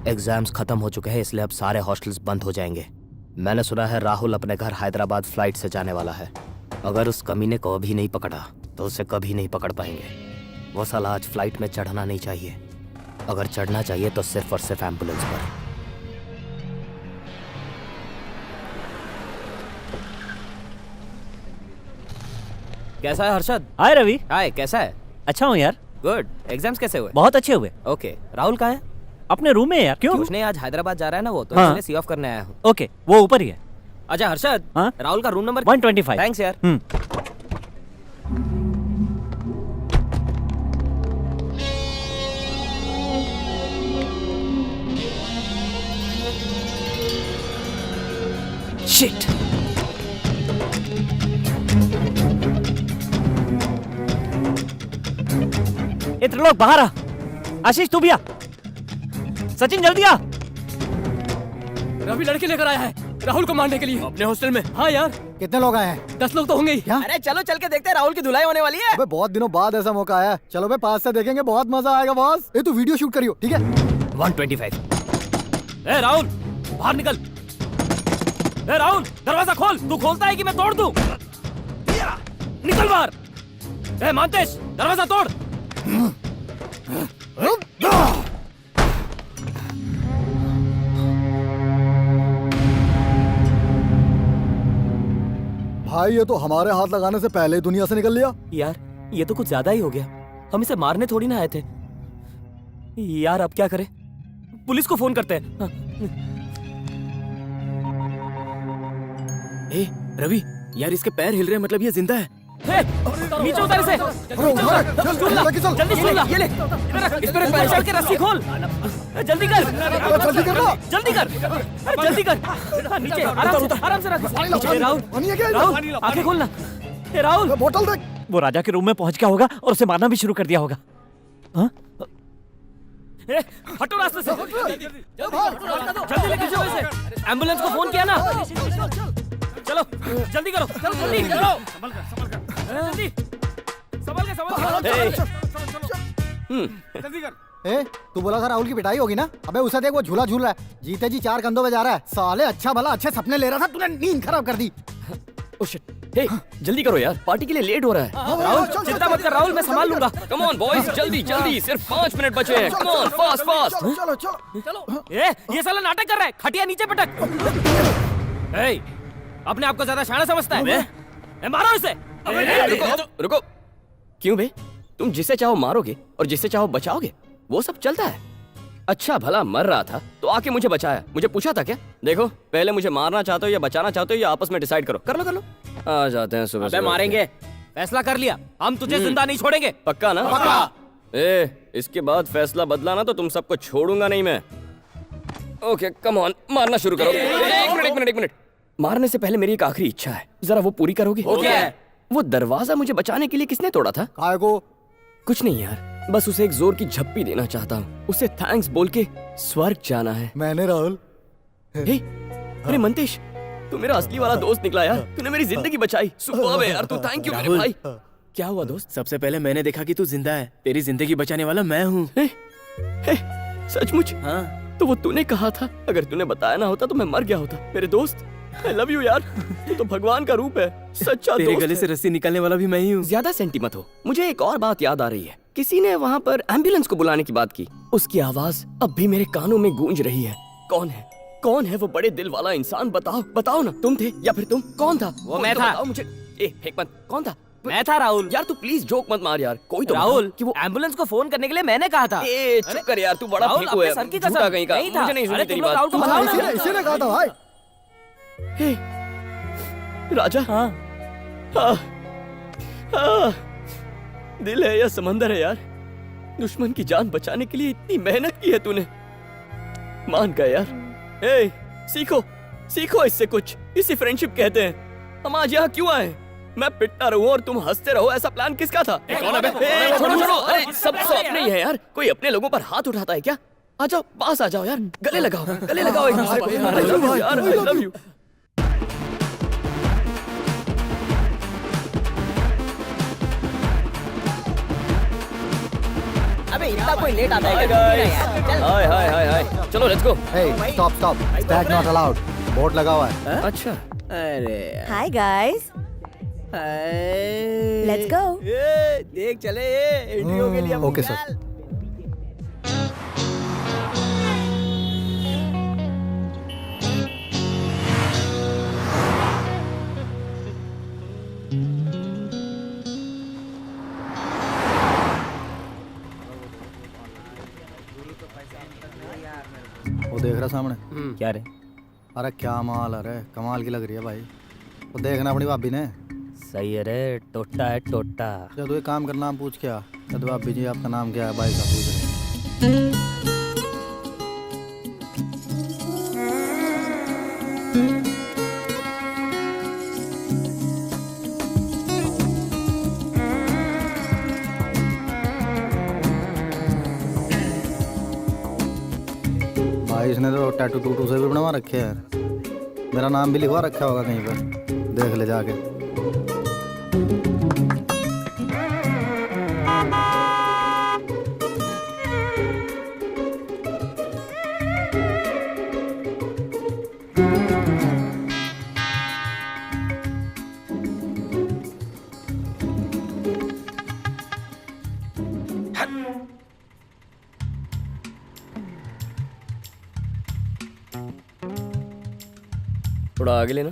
Exams खत्म हो चुके हैं, इसलिए अब सारे हॉस्टल्स बंद हो जाएंगे। मैंने सुना है राहुल अपने घर हैदराबाद फ्लाइट से जाने वाला है। अगर उस कमीने को अभी नहीं पकड़ा तो उसे कभी नहीं पकड़ पाएंगे। वो साला आज फ्लाइट में चढ़ना नहीं चाहिए। अगर चढ़ना चाहिए तो सिर्फ और सिर्फ एम्बुलेंस पर। कैसा है हर्षद? हाय रवि। हाय, कैसा है? अच्छा हूँ यार। गुड। एग्जाम्स कैसे हुए? बहुत अच्छे हुए। ओके। राहुल कहाँ है? अपने रूम में है यार। क्यों? कुछ नहीं, आज हैदराबाद जा रहा है ना वो, तो हाँ। इसलिए सी ऑफ करने आया हूँ। ओके, वो ऊपर ही है। अच्छा हर्षद, हाँ? राहुल का रूम नंबर 125। थैंक्स यार। शिट। इतने लोग बाहर आ। आशीष तू भी आ। सचिन जल्दी आ। रवि लड़के लेकर आया है राहुल को मारने के लिए अपने हॉस्टल में। हाँ यार, कितने लोग आए हैं? 10 लोग तो होंगे ही। क्या? अरे चलो चल के देखते हैं, राहुल की धुलाई होने वाली है। अबे बहुत दिनों बाद ऐसा मौका आया। चलो बे, पास से देखेंगे, बहुत मजा आएगा बॉस। ये तू वीडियो शूट करियो, ठीक है? 125। ए राहुल बाहर निकल। ए राहुल दरवाजा खोल। तू खोलता है कि मैं तोड़ दूं? निकल बाहर। ए मानतेश दरवाजा तोड़। भाई ये तो हमारे हाथ लगाने से पहले ही दुनिया से निकल लिया। यार ये तो कुछ ज्यादा ही हो गया। हम इसे मारने थोड़ी ना आए थे यार। अब क्या करें? पुलिस को फोन करते हैं। हाँ। ए रवि, यार इसके पैर हिल रहे हैं, मतलब ये जिंदा है। नीचे उतर इसे। जल्दी सुन ला। ये ले। इस पर पैर चढ़ के रस्सी खोल। जल्दी कर। जल्दी कर ना। जल्दी कर। जल्दी कर। नीचे आराम से रख। राहुल आंखें खोलना। राहुल बोतल देख। वो राजा के रूम में पहुंच गया होगा और उसे मारना भी शुरू कर दिया होगा। हाँ? हटो रास्ते से। जल्दी लेके जाओ इसे। एम्बुलेंस को फोन किया ना? चलो जल्दी करो। चलो जल्दी जल्दी। संभल के जल्दी कर। ए, तू बोला था राहुल की पिटाई होगी ना? अबे उसे देख, वो झूला झूल रहा है। जीते जी 4 कंधों पे जा रहा है। साले अच्छा भला अच्छे सपने ले रहा था, तूने नींद खराब कर दी। Oh shit. हे जल्दी करो यार, पार्टी के लिए लेट हो रहा है। राहुल चिंता मत कर राहुल, मैं संभाल लूंगा। कम ऑन बॉयज, जल्दी जल्दी, सिर्फ 5 मिनट बचे हैं। Come on fast fast. चलो चलो चलो। ये साला नाटक कर रहा है। खटिया नीचे पटक। अपने आप को ज्यादा शाना समझता है? मारो इसे। रुको। क्यों बे? तुम जिसे चाहो मारोगे और जिसे चाहो बचाओगे, वो सब चलता है। अच्छा भला मर रहा था तो आके मुझे बचाया। मुझे पूछा था क्या? देखो, पहले मुझे मारना चाहते हो या बचाना चाहते हो, या आपस में डिसाइड करो। कर लो। आ जाते हैं सुबह। अबे मारेंगे। फैसला कर लिया, हम तुझे जिंदा नहीं छोड़ेंगे। पक्का ना? पक्का। इसके बाद फैसला बदला ना तो तुम सबको छोड़ूंगा नहीं मैं। ओके कम ऑन, मारना शुरू करो। एक मिनट। मारने से पहले मेरी एक आखिरी इच्छा है, जरा वो पूरी करोगे? क्या है? वो दरवाजा मुझे बचाने के लिए किसने तोड़ा था? काय को? कुछ नहीं यार, बस उसे एक जोर की झप्पी देना चाहता हूँ। उसे थैंक्स बोल के स्वर्ग जाना है। मैंने राहुल। अरे मंतेश, तू मेरा असली वाला दोस्त निकला यार। तूने मेरी जिंदगी बचाई। सुपर्ब है यार तू, थैंक यू मेरे भाई। क्या हुआ दोस्त? सबसे पहले मैंने देखा कि तू जिंदा है। तेरी जिंदगी बचाने वाला मैं हूँ। सचमुच? हाँ। तो वो तूने कहा था, अगर तूने बताया ना होता तो मैं मर गया होता। मेरे दोस्त, आई लव यू यार। तू तो भगवान का रूप है, सच्चा तेरे दोस्त गले से रस्सी निकालने वाला भी मैं ही हूँ। ज्यादा सेंटी मत हो। मुझे एक और बात याद आ रही है। किसी ने वहाँ पर एम्बुलेंस को बुलाने की बात की। उसकी आवाज अब भी मेरे कानों में गूंज रही है। कौन है वो बड़े दिल वाला इंसान? बताओ ना, तुम थे या फिर तुम? कौन था वो? मैं था। बताओ मुझे। फेक मत। कौन था? मैं था राहुल। यार तू प्लीज जोक मत मार यार। कोई तो राहुल कि वो एम्बुलेंस को फोन करने के लिए मैंने कहा था। चुप कर यार, तू बड़ा राहुल, फेंकू है। अपने सर की कसम। झूठा कहीं का। नहीं था। मुझे नहीं सुनी अरे तेरी तुम लोग बात। राहुल को बताओ ना। इसी ने कहा था भाई। राजा। हाँ। दिल है या समंदर है यार? दुश्मन की जान बचाने के लिए इतनी मेहनत की है तूने। मान गया यार। सीखो इससे कुछ। इसी फ्रेंडशिप कहते हैं। हम आज यहाँ क्यों आए? मैं पिटता रहूं और तुम हंसते रहो, ऐसा प्लान किसका था? छोड़ो। अरे सब अपने ही है यार। कोई अपने लोगों पर हाथ उठाता है क्या? आ जाओ, पास आ जाओ यार, गले लगाओ एक दूसरे को। I love you यार, I love you। अबे इतना कोई लेट आता Hi है guys, हाय, चलो let's go. Hey, stop. Tag not allowed. Board लगा हुआ है। अच्छा, अरे हाय गाइस, लेट्स गो। ये देख चले ये इंटरव्यू के लिए Okay, sir. वो देख रहा सामने। क्या रे? अरे क्या माल, अरे कमाल की लग रही है भाई। वो देखना अपनी भाभी ने। सही है रे, टोटा है टोटा। जब तू एक काम कर, नाम पूछ क्या? तो भाभी जी आपका नाम क्या है? भाई साहब पूछ रहे हैं। भाई इसने तो टैटू टूटू से भी बनवा रखे हैं यार। मेरा नाम भी लिखवा रखा होगा कहीं पर, देख ले जाके। थोड़ा आगे लेना।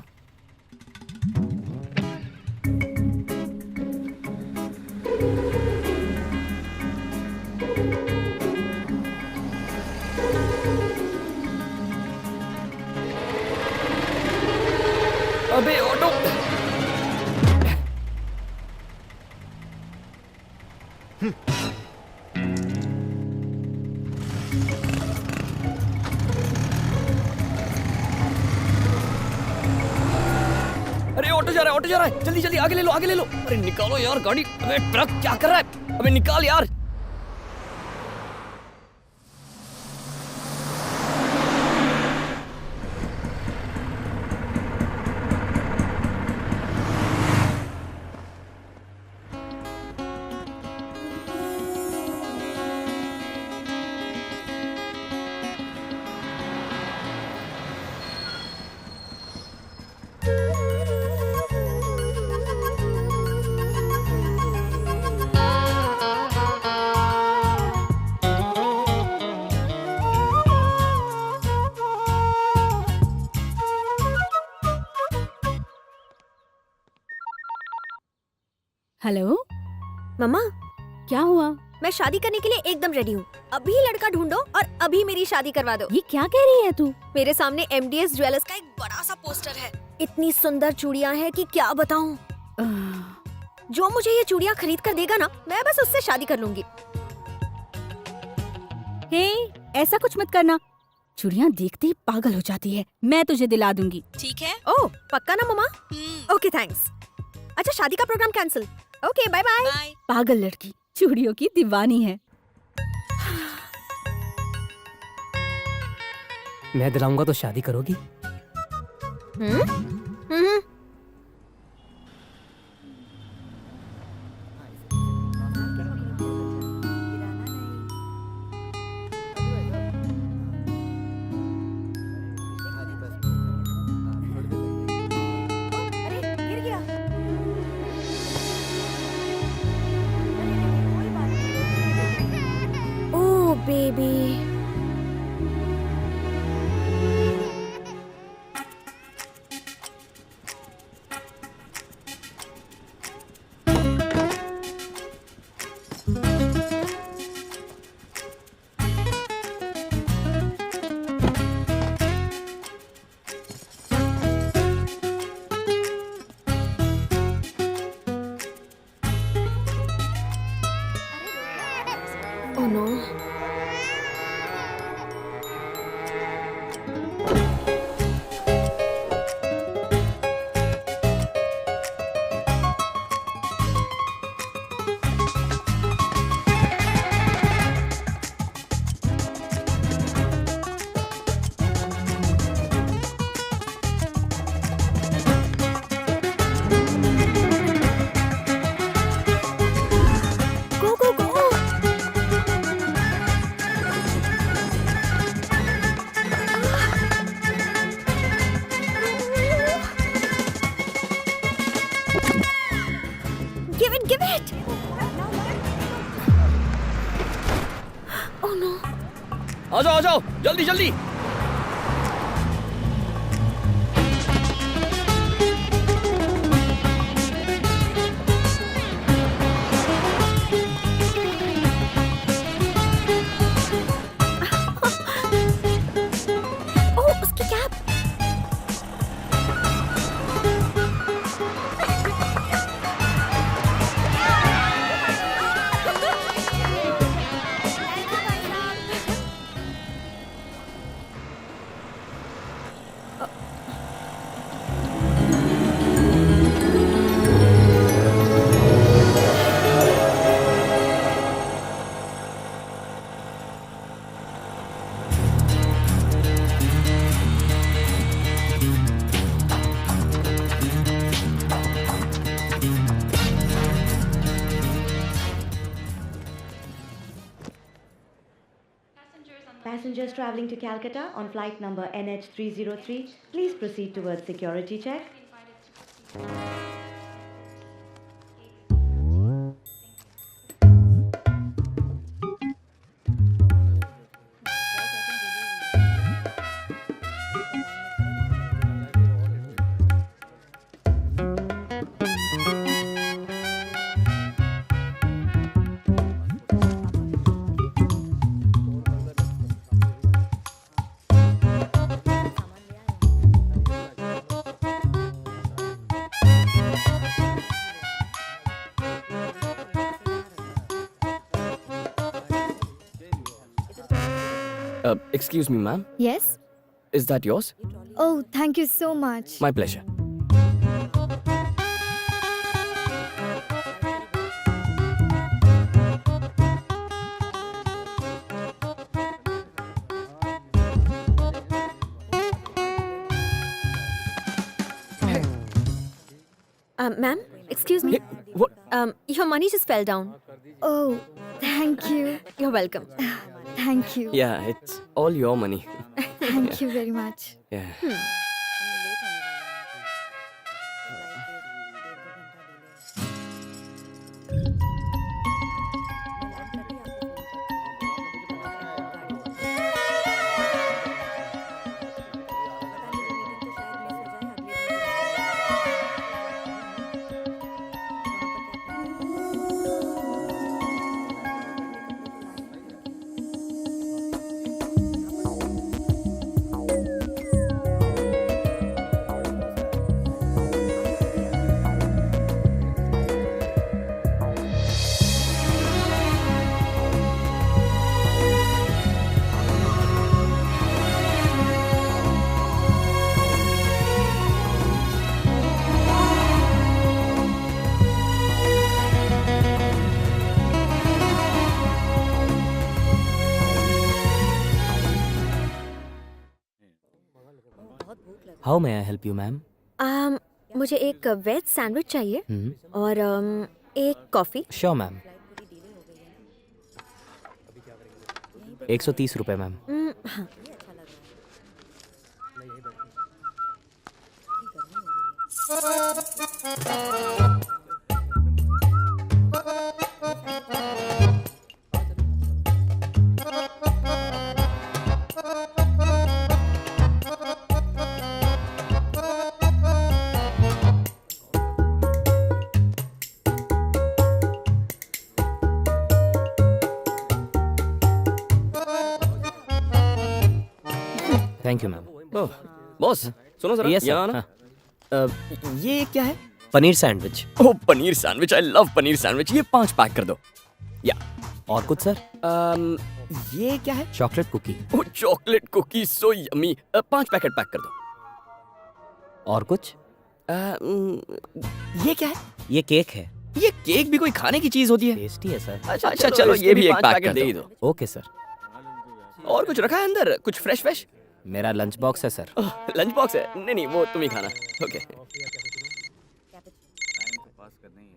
अबे ऑटो। अरे ऑटो जा रहा है, जल्दी आगे ले लो। अरे निकालो यार गाड़ी। अबे ट्रक क्या कर रहा है? अबे निकाल यार। हेलो मम्मा, क्या हुआ? मैं शादी करने के लिए एकदम रेडी हूँ। अभी लड़का ढूंढो और अभी मेरी शादी करवा दो। ये क्या कह रही है तू? मेरे सामने MDS ज्वेलर्स का एक बड़ा सा पोस्टर है। इतनी सुंदर चूड़ियाँ हैं कि क्या बताऊँ। जो मुझे ये चूड़ियाँ खरीद कर देगा ना, मैं बस उससे शादी कर लूंगी। हे, ऐसा कुछ मत करना। चूड़ियाँ देखते ही पागल हो जाती है। मैं तुझे दिला दूंगी। ठीक है? ओह पक्का ना मम्मा? Okay thanks. अच्छा शादी का programme cancel. Okay bye bye. पागल लड़की, चूड़ियों की दीवानी है। मैं दिलाऊंगा तो शादी करोगी? हम्म। अरे गिर गया। ओह बेबी। Oh no. आ जाओ जल्दी जल्दी। ओह उसकी cap. Passengers traveling to Calcutta on flight number NH303, please proceed towards security check. Excuse me, ma'am. Yes. Is that yours? Oh, thank you so much. My pleasure. Ma'am, excuse me. Hey, what? Your money just fell down. Oh, thank you. You're welcome. Thank you. Yeah, it's all your money. Thank you very much. Yeah. How may I help you ma'am? मुझे एक veg sandwich चाहिए और एक coffee. Sure ma'am. 130 रुपए ma'am. हाँ। Thank you ma'am. Oh, boss सुनो जरा। Yes, sir. यहाँ ना। ये क्या है? Paneer sandwich. Oh paneer sandwich, I love paneer sandwich. ये 5 पैक कर दो। या और कुछ सर? ये क्या है? Chocolate cookie. Oh chocolate cookie, so yummy. 5 packet pack कर दो। और कुछ? ये क्या है? ये केक है। ये केक भी कोई खाने की चीज होती है? टेस्टी है सर। अच्छा चलो ये भी एक पैक कर दे ही दो। Okay sir. और कुछ रखा है अंदर? कुछ फ्रेश? मेरा लंच बॉक्स है सर। लंच बॉक्स है? नहीं वो तुम ही खाना। ओके।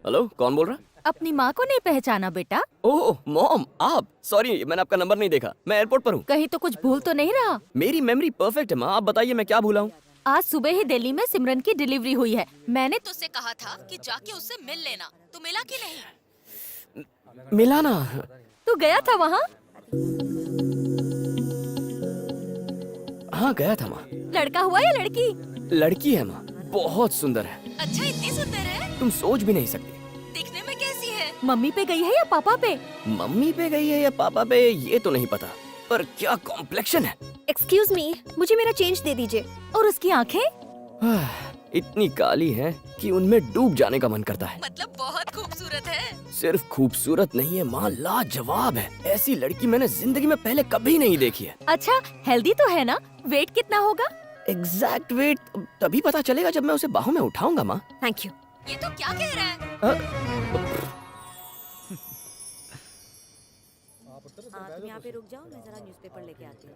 हेलो, कौन बोल रहा? अपनी माँ को नहीं पहचाना बेटा? ओह मॉम, आप? सॉरी मैंने आपका नंबर नहीं देखा, मैं एयरपोर्ट पर हूँ। कहीं तो कुछ भूल तो नहीं रहा? मेरी मेमोरी परफेक्ट है माँ, आप बताइए मैं क्या भूला हूँ? आज सुबह ही दिल्ली में सिमरन की डिलीवरी हुई है। मैंने तुझसे कहा था कि जाके उससे मिल लेना, तू मिला कि नहीं? मिला ना? तू गया था वहाँ? हाँ गया था माँ। लड़का हुआ या लड़की? लड़की है माँ, बहुत सुंदर है। अच्छा, इतनी सुंदर है? तुम सोच भी नहीं सकती। दिखने में कैसी है? मम्मी पे गई है या पापा पे? मम्मी पे गई है या पापा पे ये तो नहीं पता, पर क्या कॉम्प्लेक्शन है। एक्सक्यूज मी, मुझे मेरा चेंज दे दीजिए। और उसकी आंखें? इतनी काली है कि उनमें डूब जाने का मन करता है। मतलब बहुत खूबसूरत है। सिर्फ खूबसूरत नहीं है माँ, लाजवाब है। ऐसी लड़की मैंने जिंदगी में पहले कभी नहीं देखी है। अच्छा, हेल्दी तो है ना? वेट कितना होगा? एग्जैक्ट वेट तभी पता चलेगा जब मैं उसे बाहों में उठाऊंगा माँ। Thank you. ये तो क्या कह रहा है? तुम यहाँ पे रुक जाओ, मैं जरा न्यूज़पेपर लेके आती हूँ।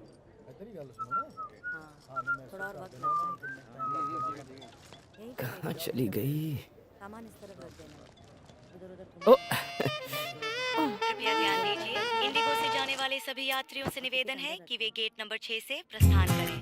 हाँ, थोड़ा और वक्त लग जाएगा। कहाँ चली गई? सामान इस तरफ रख देना। इधर-उधर ओ, कृपया ध्यान दीजिए, इंडिगो से जाने वाले सभी यात्रियों से निवेदन है कि वे गेट नंबर 6 से प्रस्थान करें।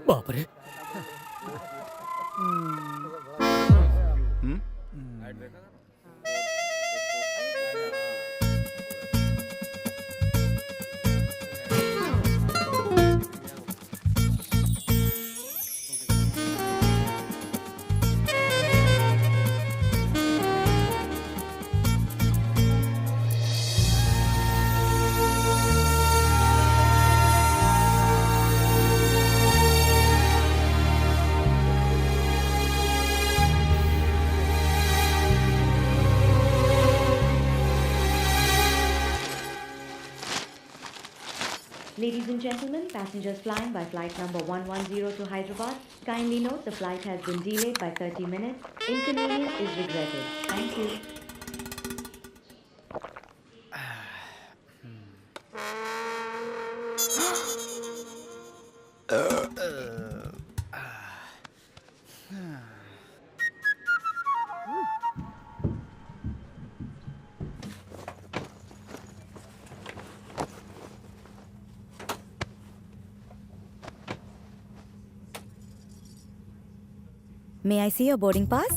बाप रे। Ladies and gentlemen, passengers flying by flight number 110 to Hyderabad, kindly note the flight has been delayed by 30 minutes. Inconvenience is regretted. Thank you. May I see your boarding pass?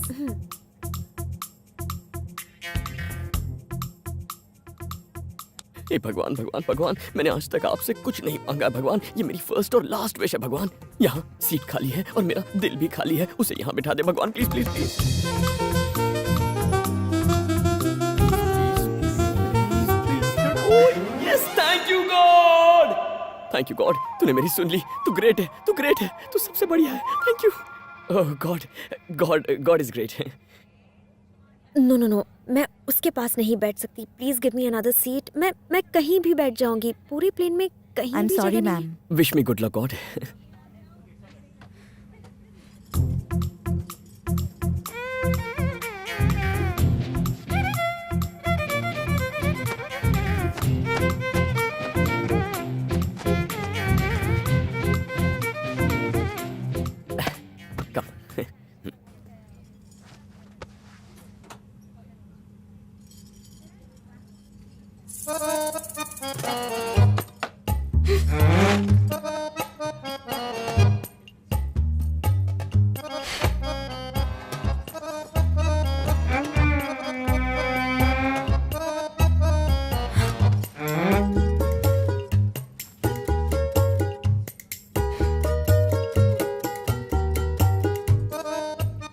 हे भगवान भगवान भगवान, मैंने आज तक आपसे कुछ नहीं मांगा भगवान। ये मेरी फर्स्ट और लास्ट विश है भगवान। यहाँ सीट खाली है और मेरा दिल भी खाली है, उसे यहाँ बिठा दे भगवान, please please please. Yes, thank you God, thank you God, तूने मेरी सुन ली। तू ग्रेट है, तू ग्रेट है, तू सबसे बढ़िया है। Thank you. Oh God, God God is great. No no no, मैं उसके पास नहीं बैठ सकती। Please give me another seat. मैं कहीं भी बैठ जाऊंगी, पूरे प्लेन में कहीं भी जगह नहीं। Ma'am, wish me good luck God.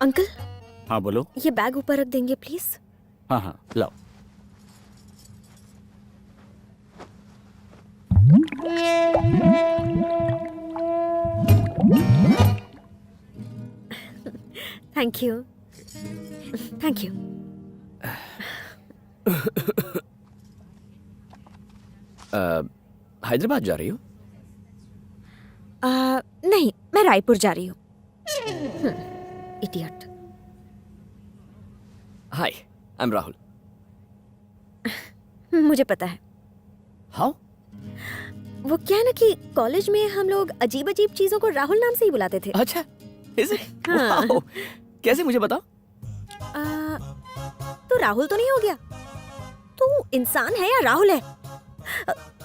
Uncle, हाँ बोलो। ये बैग ऊपर रख देंगे प्लीज? हाँ हाँ लाओ। Thank you, thank you. Hyderabad जा रही हो? नहीं, मैं रायपुर जा रही हूँ। Idiot. Hi, I am Rahul. मुझे पता है। हाउ? वो क्या है ना कि कॉलेज में हम लोग अजीब अजीब चीजों को राहुल नाम से ही बुलाते थे। अच्छा, इज इट? हाँ। वाओ, कैसे मुझे बताओ? तो राहुल तो नहीं हो गया? तू इंसान है या राहुल है?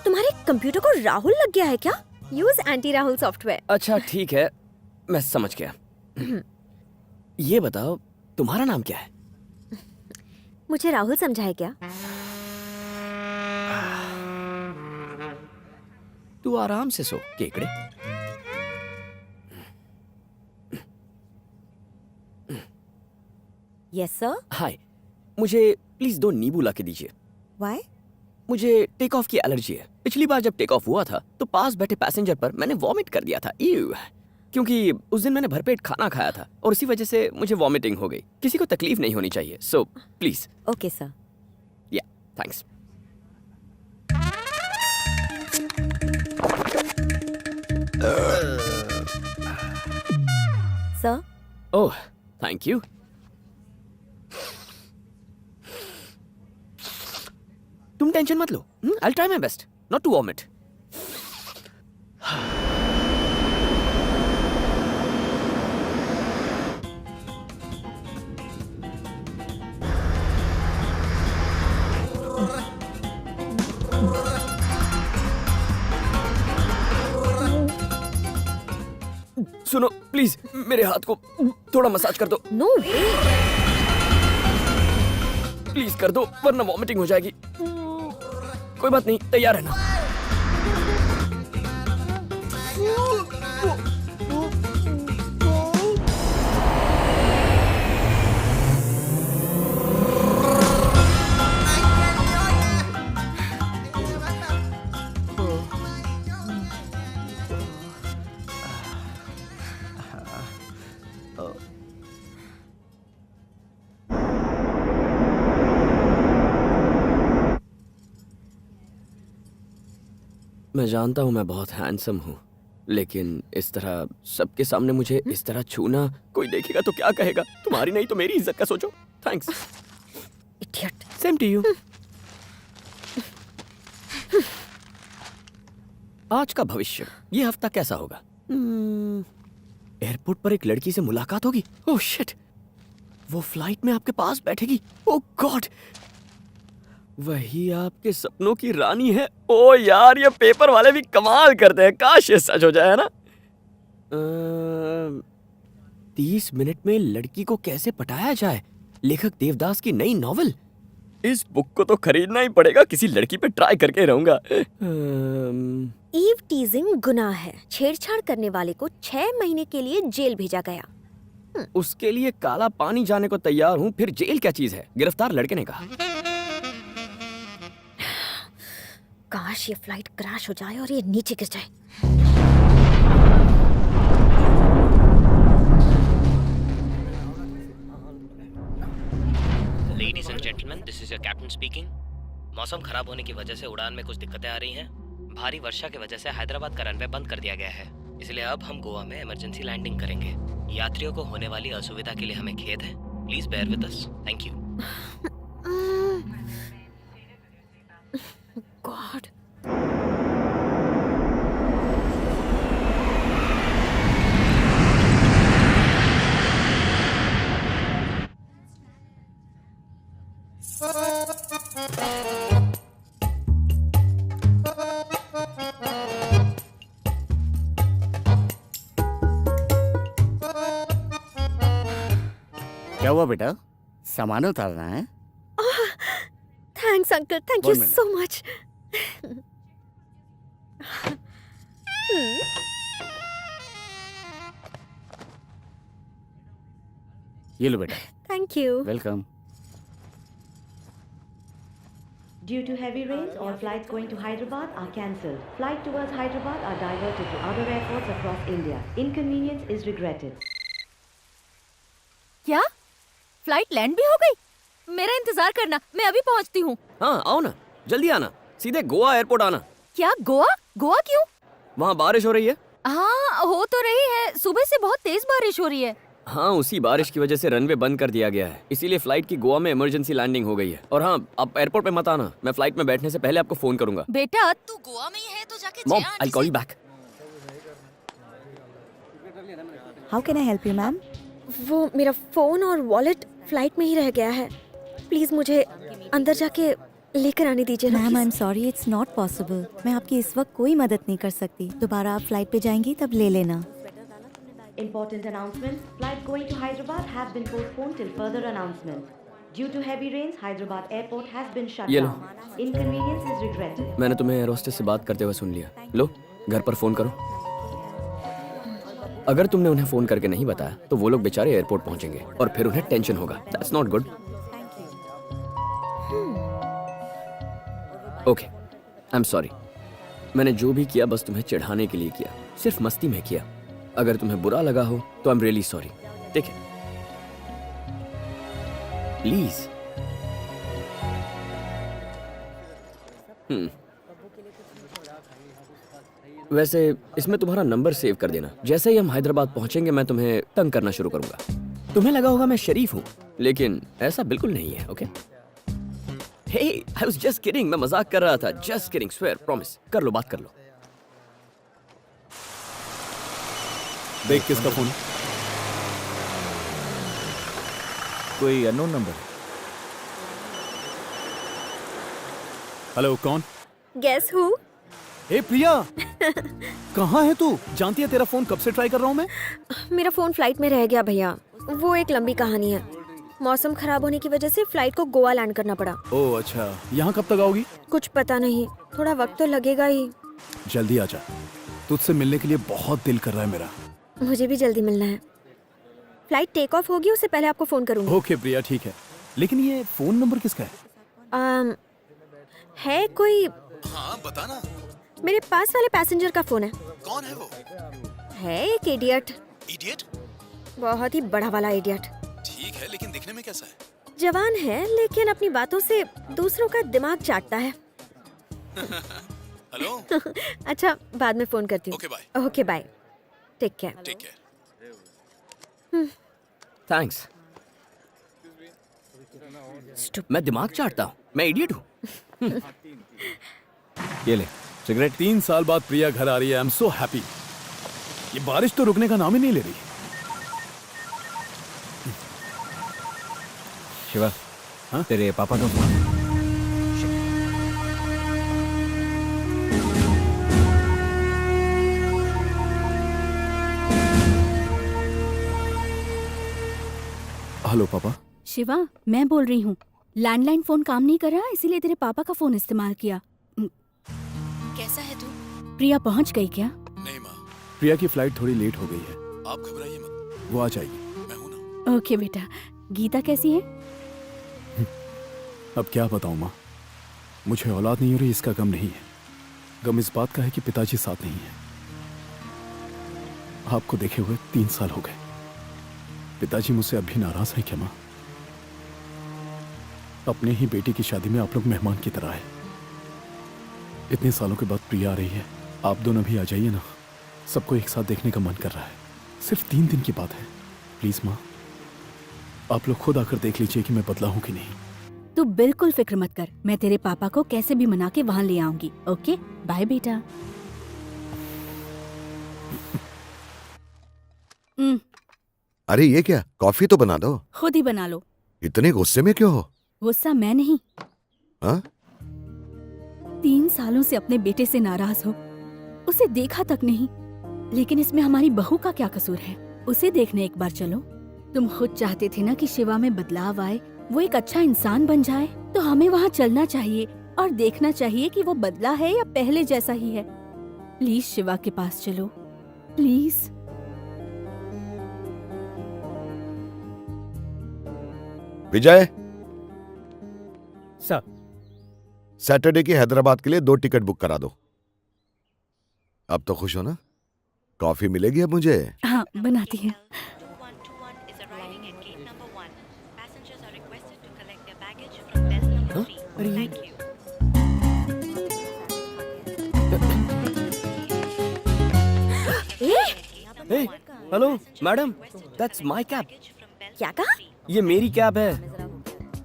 तुम्हारे कंप्यूटर को राहुल लग गया है क्या? Use anti Rahul software. अच्छा ठीक है, मैं समझ गया। ये बताओ, तुम्हारा नाम क्या है? मुझे राहुल समझा है क्या? तू आराम से सो, केकड़े। Yes sir. हाय, मुझे प्लीज 2 नींबू ला के दीजिए। व्हाई? मुझे टेक ऑफ की एलर्जी है। पिछली बार जब टेक ऑफ हुआ था तो पास बैठे पैसेंजर पर मैंने वॉमिट कर दिया था। ईव। क्योंकि उस दिन मैंने भरपेट खाना खाया था और उसी वजह से मुझे वॉमिटिंग हो गई। किसी को तकलीफ नहीं होनी चाहिए, so please. Okay sir. Yeah, thanks. Sir, oh, thank you. तुम टेंशन मत लो। I'll try my best not to vomit. सुनो प्लीज, मेरे हाथ को थोड़ा मसाज कर दो। No way. प्लीज कर दो, वरना वॉमिटिंग हो जाएगी। कोई बात नहीं, तैयार है ना? मैं जानता हूं मैं बहुत हैंडसम हूं, लेकिन इस तरह सबके सामने मुझे इस तरह छूना, कोई देखेगा तो क्या कहेगा? तुम्हारी नहीं तो मेरी इज्जत का सोचो। Thanks. Idiot. Same to you. आज का भविष्य, ये हफ्ता कैसा होगा? एयरपोर्ट पर एक लड़की से मुलाकात होगी। ओह शिट, वो फ्लाइट में आपके पास बैठेगी। ओह गॉड, वही आपके सपनों की रानी है। ओ यार, ये पेपर वाले भी कमाल करते हैं। काश ये सच हो जाए ना। 30 मिनट में लड़की को कैसे पटाया जाए, लेखक देवदास की नई नॉवल। इस बुक को तो खरीदना ही पड़ेगा। किसी लड़की पे ट्राई करके रहूंगा। ईव टीजिंग गुनाह है। छेड़छाड़ करने वाले को 6 महीने के लिए जेल भेजा गया। उसके लिए काला पानी जाने को तैयार हूँ, फिर जेल क्या चीज है? गिरफ्तार लड़के ने कहा। काश ये फ्लाइट क्रैश हो जाए और ये नीचे गिर जाए। Ladies and gentleman, this is your captain speaking. मौसम खराब होने की वजह से उड़ान में कुछ दिक्कतें आ रही हैं। भारी वर्षा की वजह से हैदराबाद का रनवे बंद कर दिया गया है, इसलिए अब हम गोवा में इमरजेंसी लैंडिंग करेंगे। यात्रियों को होने वाली असुविधा के लिए हमें खेद है। Please bear with us. Thank you. God. क्या हुआ बेटा, सामान उतारना है? Thanks uncle, thank you One minute. So much. ये लो बेटा। Thank you. Welcome. Due to heavy rains, all flights going to Hyderabad are cancelled. Flights towards Hyderabad are diverted to other airports across India. Inconvenience is regretted. क्या flight land भी हो गई? मेरा इंतजार करना, मैं अभी पहुंचती हूँ। हाँ आओ ना, जल्दी आना, सीधे गोवा एयरपोर्ट आना। क्या गोवा? गोवा क्यों? वहाँ बारिश हो रही है। हाँ हो तो रही है, सुबह से बहुत तेज बारिश हो रही है। हाँ, उसी बारिश की वजह से रनवे बंद कर दिया गया है, इसीलिए फ्लाइट की गोवा में इमरजेंसी लैंडिंग हो गई है। और हाँ, आप एयरपोर्ट पे मत आना, मैं फ्लाइट में बैठने से पहले आपको फोन करूंगा। बेटा तू गोवा में ही है तो जाके मॉम, जया आई आंटी कॉल से- you back. How can I help you ma'am? वो मेरा फोन और वॉलेट फ्लाइट में ही रह गया है। प्लीज मुझे अंदर जाके लेकर आने दीजिए। Ma'am I am sorry, it's not possible. मैं आपकी इस वक्त कोई मदद नहीं कर सकती। दोबारा आप फ्लाइट पे जाएंगी तब ले लेना। Important announcement. Flights going to Hyderabad have been postponed till further announcement. Due to heavy rains, Hyderabad airport has been shut ये लो। down. Inconvenience is regretted. मैंने तुम्हें एयर होस्टेस से बात करते हुए सुन लिया। लो, घर पर फोन करो। अगर तुमने उन्हें फोन करके नहीं बताया तो वो लोग बेचारे एयरपोर्ट पहुंचेंगे और फिर उन्हें टेंशन होगा। That's not good. Okay, I am sorry. मैंने जो भी किया बस तुम्हें चिढ़ाने के लिए किया, सिर्फ मस्ती में किया। अगर तुम्हें बुरा लगा हो तो आई एम रियली सॉरी। ठीक है, प्लीज। वैसे इसमें तुम्हारा नंबर सेव कर देना। जैसे ही हम हैदराबाद पहुंचेंगे मैं तुम्हें तंग करना शुरू करूंगा। तुम्हें लगा होगा मैं शरीफ हूं, लेकिन ऐसा बिल्कुल नहीं है। Okay? Hey, I was just kidding, मैं मजाक कर रहा था। Just kidding, swear, promise. कर लो, बात कर लो। देख किसका फोन है? कोई अननोन नंबर। हेलो, कौन? Guess who? ए प्रिया, कहाँ है तू? जानती है तेरा फोन कब से ट्राई कर रहा हूँ मैं? मेरा फोन फ्लाइट में रह गया भैया। वो एक लंबी कहानी है। मौसम खराब होने की वजह से फ्लाइट को गोवा लैंड करना पड़ा। ओह अच्छा, यहाँ कब तक आओगी? कुछ पता नहीं, थोड़ा वक्त तो लगेगा ही। जल्दी आ जा, तुझसे मिलने के लिए बहुत दिल कर रहा है मेरा। मुझे भी जल्दी मिलना है। फ्लाइट टेक ऑफ होगी उससे पहले आपको फोन करूंगी। ओके प्रिया, ठीक है। लेकिन ये फोन नंबर किसका है? है कोई? हाँ बताना। मेरे पास वाले पैसेंजर का फोन है। कौन है वो? है एक इडियट। इडियट? बहुत ही बड़ा वाला इडियट। ठीक है, लेकिन दिखने में कैसा है? जवान है लेकिन अपनी बातों से दूसरों का दिमाग चाटता है। हेलो। अच्छा, बाद में फोन करती हूँ। Okay bye. Okay bye, take care. Take care. Thanks. मैं दिमाग चाटता हूँ? मैं इडियट हूँ? ये ले सिगरेट। 3 साल बाद प्रिया घर आ रही है। आई एम सो हैप्पी। ये बारिश तो रुकने का नाम ही नहीं ले रही। शिवा, हाँ? तेरे पापा का फोन। हेलो पापा। शिवा, मैं बोल रही हूँ। लैंडलाइन फोन काम नहीं कर रहा, इसीलिए तेरे पापा का फोन इस्तेमाल किया। कैसा है तू? प्रिया पहुँच गई क्या? नहीं माँ, प्रिया की फ्लाइट थोड़ी लेट हो गई है। आप घबराइए मत, वो आ जाएगी। मैं हूं ना। ओके बेटा। गीता कैसी है? अब क्या बताऊं माँ, मुझे औलाद नहीं हो रही इसका गम नहीं है। गम इस बात का है कि पिताजी साथ नहीं है। आपको देखे हुए 3 साल हो गए। पिताजी मुझसे अब भी नाराज हैं क्या माँ? अपने ही बेटी की शादी में आप लोग मेहमान की तरह है। इतने सालों के बाद प्रिया आ रही है, आप दोनों भी आ जाइए ना। सबको एक साथ देखने का मन कर रहा है। सिर्फ 3 दिन की बात है। प्लीज माँ, आप लोग खुद आकर देख लीजिए कि मैं बदला हूं कि नहीं। तू बिल्कुल फिक्र मत कर, मैं तेरे पापा को कैसे भी मना के वहाँ ले आऊंगी। ओके बाय बेटा। अरे ये क्या, कॉफी तो बना दो। खुद ही बना लो। इतने गुस्से में क्यों हो? गुस्सा मैं नहीं। हाँ? 3 सालों से अपने बेटे से नाराज हो, उसे देखा तक नहीं। लेकिन इसमें हमारी बहू का क्या कसूर है? उसे देखने एक बार चलो। तुम खुद चाहते थे ना कि शिवा में बदलाव आए, वो एक अच्छा इंसान बन जाए। तो हमें वहाँ चलना चाहिए और देखना चाहिए कि वो बदला है या पहले जैसा ही है। प्लीज शिवा के पास चलो, प्लीज। Vijay, sir. सैटरडे की हैदराबाद के लिए 2 टिकट बुक करा दो। अब तो खुश हो ना? कॉफी मिलेगी अब मुझे? हाँ, बनाती है। Hey, hello madam, that's my cab. क्या कहा? ये मेरी कैब है।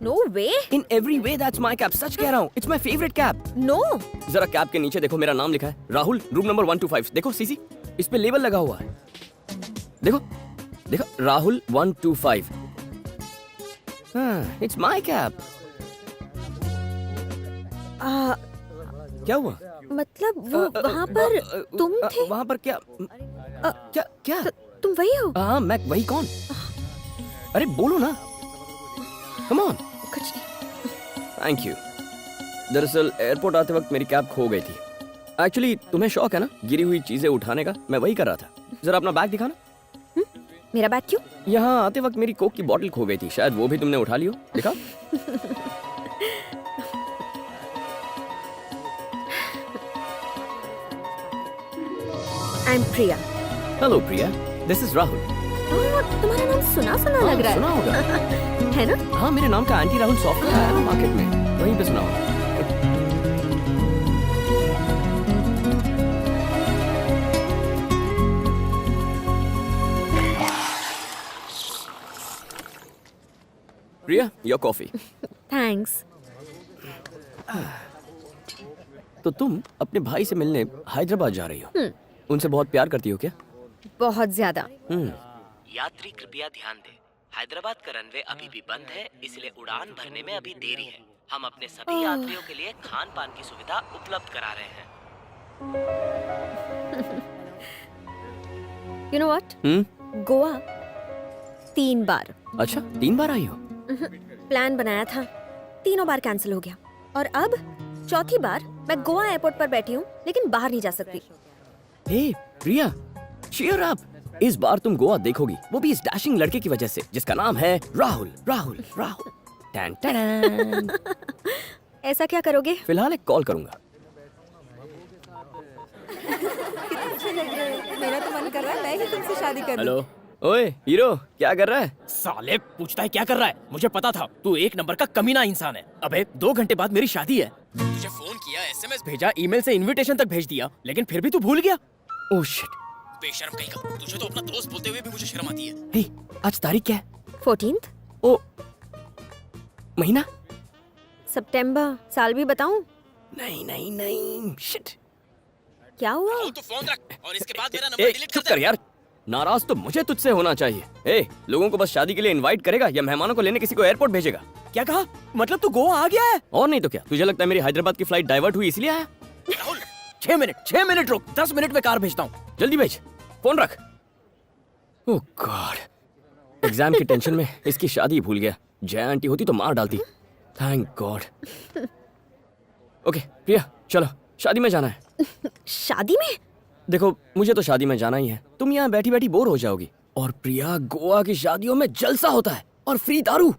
No way. In every way that's my cab. सच कह रहा हूँ, it's my favourite cab. No. जरा कैब के नीचे देखो, मेरा नाम लिखा है राहुल, रूम नंबर 125। देखो सीसी, इस पे लेबल लगा हुआ है। देखो देखो, राहुल 125। हाँ, इट्स माय कैब। क्या हुआ? मतलब वो वहाँ पर तुम थे? वहाँ पर क्या? क्या क्या? तुम वही हो? हाँ, मैं वही। कौन? अरे बोलो ना, कम ऑन। कुछ नहीं। Thank you. दरअसल एयरपोर्ट आते वक्त मेरी कैब खो गई थी। एक्चुअली तुम्हें शौक है ना गिरी हुई चीजें उठाने का, मैं वही कर रहा था। जरा अपना बैग दिखाना। मेरा बैग क्यों? यहाँ आते वक्त मेरी कोक की बोतल खो गई थी, शायद वो भी तुमने उठा ली हो। दिखा। I am Priya. Hello Priya, this is Rahul. तुम्हारा नाम सुना सुना लग रहा है। सुना होगा। है ना? हाँ, मेरे नाम का एंटी राहुल सॉफ्टवेयर आया ना मार्केट में, वहीं पे सुना होगा। प्रिया, योर कॉफी। थैंक्स। तो तुम अपने भाई से मिलने हैदराबाद जा रही हो? उनसे बहुत प्यार करती हो क्या? बहुत ज्यादा। यात्री कृपया ध्यान दें, हैदराबाद का रनवे अभी भी बंद है, इसलिए उड़ान भरने में अभी देरी है। हम अपने सभी यात्रियों के लिए खान पान की सुविधा उपलब्ध करा रहे हैं। You know what? गोवा 3 बार। अच्छा, 3 बार आई हो? प्लान बनाया था, तीनों बार कैंसिल हो गया, और अब चौथी बार मैं गोवा एयरपोर्ट पर बैठी हूँ, लेकिन बाहर नहीं जा सकती। हे प्रिया, cheer up। इस बार तुम गोवा देखोगी, वो भी इस डैशिंग लड़के की वजह से, जिसका नाम है राहुल। राहुल राहुल। टैन टैन। ऐसा क्या करोगे? फिलहाल एक कॉल करूंगा। मेरा तो मन कर रहा है मैं ही तुमसे शादी कर लूं। हेलो। ओए हीरो, क्या कर रहा है? साले पूछता है क्या कर रहा है? मुझे पता था तू एक नंबर का कमीना इंसान है। अबे 2 घंटे बाद मेरी शादी है। तुझे फोन किया, एसएमएस भेजा, ईमेल से इनविटेशन तक भेज दिया, लेकिन फिर भी तू भूल गया। Oh shit. बेशर्म कहीं का। तुझे तो अपना दोस्त बोलते हुए भी मुझे शर्म आती है। हे, आज तारीख क्या है? 14th ओ, महीना? सितंबर। साल भी बताऊं? नहीं नहीं नहीं, शिट। क्या हुआ? तू फोन रख और इसके बाद मेरा नंबर डिलीट चुप कर यार। नाराज तो मुझे तुझसे होना चाहिए। ए, लोगों को बस शादी के लिए इनवाइट करेगा या मेहमानों को लेने किसी को एयरपोर्ट भेजेगा? क्या कहा? मतलब तू गोवा आ गया है? और नहीं तो क्या, तुझे लगता है मेरी हैदराबाद की फ्लाइट डाइवर्ट हुई इसलिए आया? राहुल 6 मिनट रुक, 10 मिनट में कार भेजता हूँ। जल्दी भेज, फोन रख। ओह गॉड, एग्जाम की टेंशन में इसकी शादी भूल गया। जय आंटी होती तो मार डालती। Thank God. ओके प्रिया, चलो शादी में जाना है। शादी में? देखो, मुझे तो शादी में जाना ही है, तुम यहाँ बैठी बैठी बोर हो जाओगी। और प्रिया, गोवा की शादियों में जलसा होता है और फ्री दारू।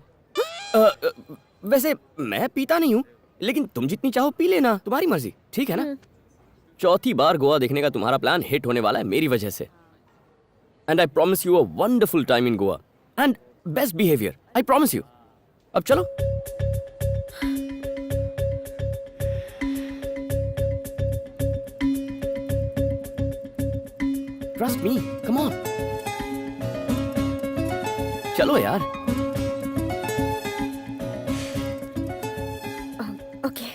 वैसे मैं पीता नहीं हूँ, लेकिन तुम जितनी चाहो पी लेना, तुम्हारी मर्जी, ठीक है ना? चौथी बार गोवा देखने का तुम्हारा प्लान हिट होने वाला है मेरी वजह से। And I promise you a wonderful time in Goa and best behaviour, I promise you. अब चलो। Trust me, come on. चलो यार। ओके।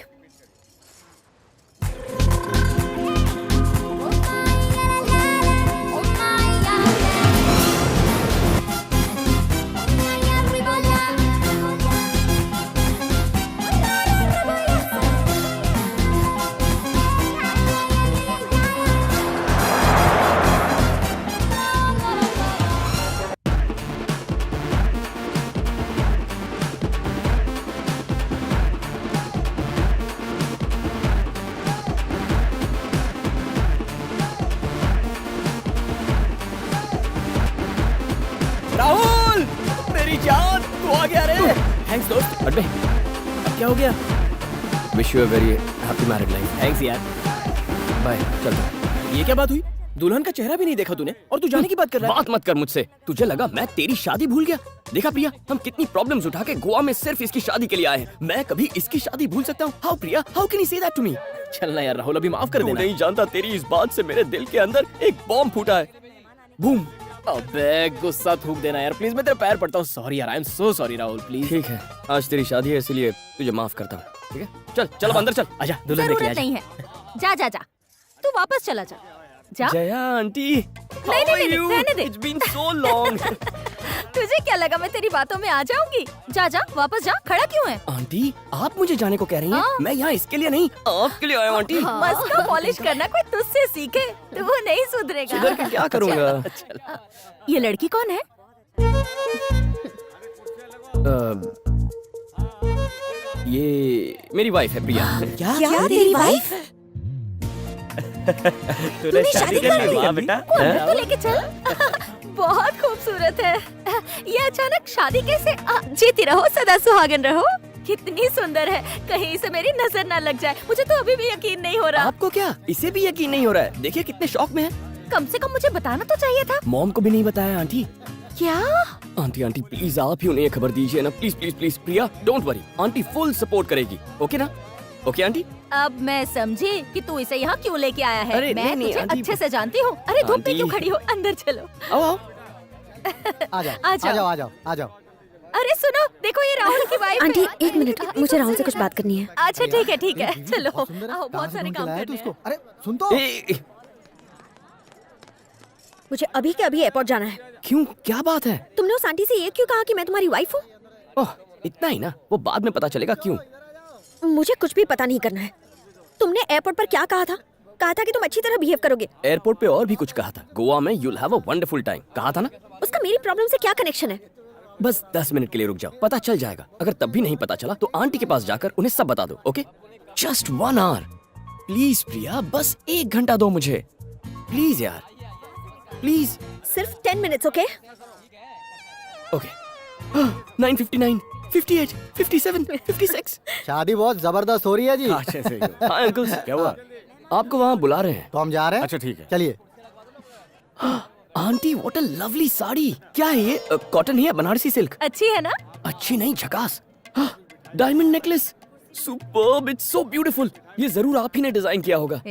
राहुल, मेरी जान, तू वो आ गया रे। थैंक्स दोस्त। अड्डे अब क्या हो गया? Wish you a very happy married life. Thanks यार। बाय, चलता। ये क्या बात हुई? दुल्हन का चेहरा भी नहीं देखा तूने और तू जाने की बात कर रहा है। बात मत कर मुझसे। तुझे लगा मैं तेरी शादी भूल गया? देखा प्रिया, हम कितनी प्रॉब्लम्स उठा के गोवा में सिर्फ इसकी शादी के लिए आए हैं। मैं कभी इसकी शादी भूल सकता हूँ? How Priya, how can you say that to me? चलना यार राहुल, अभी माफ कर तू देना। नहीं जानता, तेरी इस बात से मेरे दिल के अंदर एक बॉम्ब फूटा है। बूम। अबे गुस्सा थूक देना यार प्लीज, मैं तेरे पैर पड़ता हूँ। सॉरी यार, आई am so sorry Rahul please. ठीक है, आज तेरी शादी है इसलिए तुझे माफ करता हूँ। ठीक है, चल चल अब अंदर चल। आजा दुल्हन लेके जरूरत आजा। नहीं है। जा जा जा, तू वापस चला जा। जा। जया आंटी, नहीं, रहने दे। It's been so long. तुझे क्या लगा मैं तेरी बातों में आ जाऊंगी? जा जा, वापस जा। खड़ा क्यों है? आंटी, आप मुझे जाने को कह रही हैं? हाँ। मैं यहाँ इसके लिए नहीं, आपके लिए आया हूँ आंटी। मस्का पॉलिश करना कोई तुझसे सीखे, तू नहीं सुधरेगा। सुधर के क्या करूँगा? ये लड़की कौन है? ये मेरी वाइफ है प्रिया। क्या तेरी वाइफ? तूने शादी कर ली बेटा? तो लेके चल। बहुत खूबसूरत है। ये अचानक शादी कैसे? जीती रहो, सदा सुहागन रहो। कितनी सुंदर है, कहीं से मेरी नजर ना लग जाए। मुझे तो अभी भी यकीन नहीं हो रहा। आपको क्या? इसे भी यकीन नहीं हो रहा है? देखिए कितने शौक में है। कम से कम मुझे बताना तो चाहिए था। मॉम को भी नहीं बताया आंटी। क्या? आंटी आंटी प्लीज आप ही उन्हें ये खबर दीजिए ना, please please please. Priya don't worry, aunty full support करेगी। ओके ना? Okay aunty? अब मैं समझी कि तू इसे यहाँ क्यों लेके आया है। अरे, मैं नहीं, तुझे आंटी। अच्छे से जानती हूँ। अरे धूप में आंटी। क्यों खड़ी हो? अंदर चलो। आओ आओ। आ जाओ आ आ जाओ। जाओ आ जाओ आ जाओ। अरे सुनो, देखो ये राहुल की वाइफ है। आंटी एक मिनट, मुझे राहुल से कुछ बात करनी है। अच्छा ठीक है ठीक है, चलो। बहुत सुंदर है। आओ, कहाँ बहुत से सारे ढूंढ के काम लाया है करने तू इसको? हैं। अरे सुन तो। ए, मुझे अभी के अभी एयरपोर्ट जाना है। क्यों, क्या बात है? तुमने उस आंटी से ये क्यों कहा कि मैं तुम्हारी वाइफ हूँ? ओह इतना ही ना, वो बाद में पता चलेगा क्यों। मुझे कुछ भी पता नहीं करना है। तुमने एयरपोर्ट पर क्या कहा था? कहा था कि तुम अच्छी तरह बिहेव करोगे। एयरपोर्ट पे और भी कुछ कहा था। गोवा में you'll have a wonderful time कहा था ना। उसका मेरी प्रॉब्लम से क्या कनेक्शन है? बस 10 मिनट के लिए रुक जाओ, पता चल जाएगा। अगर तब भी नहीं पता चला तो आंटी के पास जाकर उन्हें सब बता दो। ओके, जस्ट 1 hour प्लीज प्रिया, बस 1 घंटा दो मुझे प्लीज यार, प्लीज। सिर्फ 10 मिनट्स, ओके? ओके 9:59, 58, 57, 56। शादी बहुत जबरदस्त हो रही है जी। हाँ अंकल, क्या हुआ? आपको वहाँ बुला रहे हैं। तो हम जा रहे हैं। अच्छा ठीक है। चलिए। Aunty what a lovely sari. क्या है ये? कॉटन है या बनारसी सिल्क? अच्छी है ना? अच्छी नहीं, झकास। Diamond necklace, superb, it's so beautiful. ये जरूर आप ही ने डिजाइन किया होगा।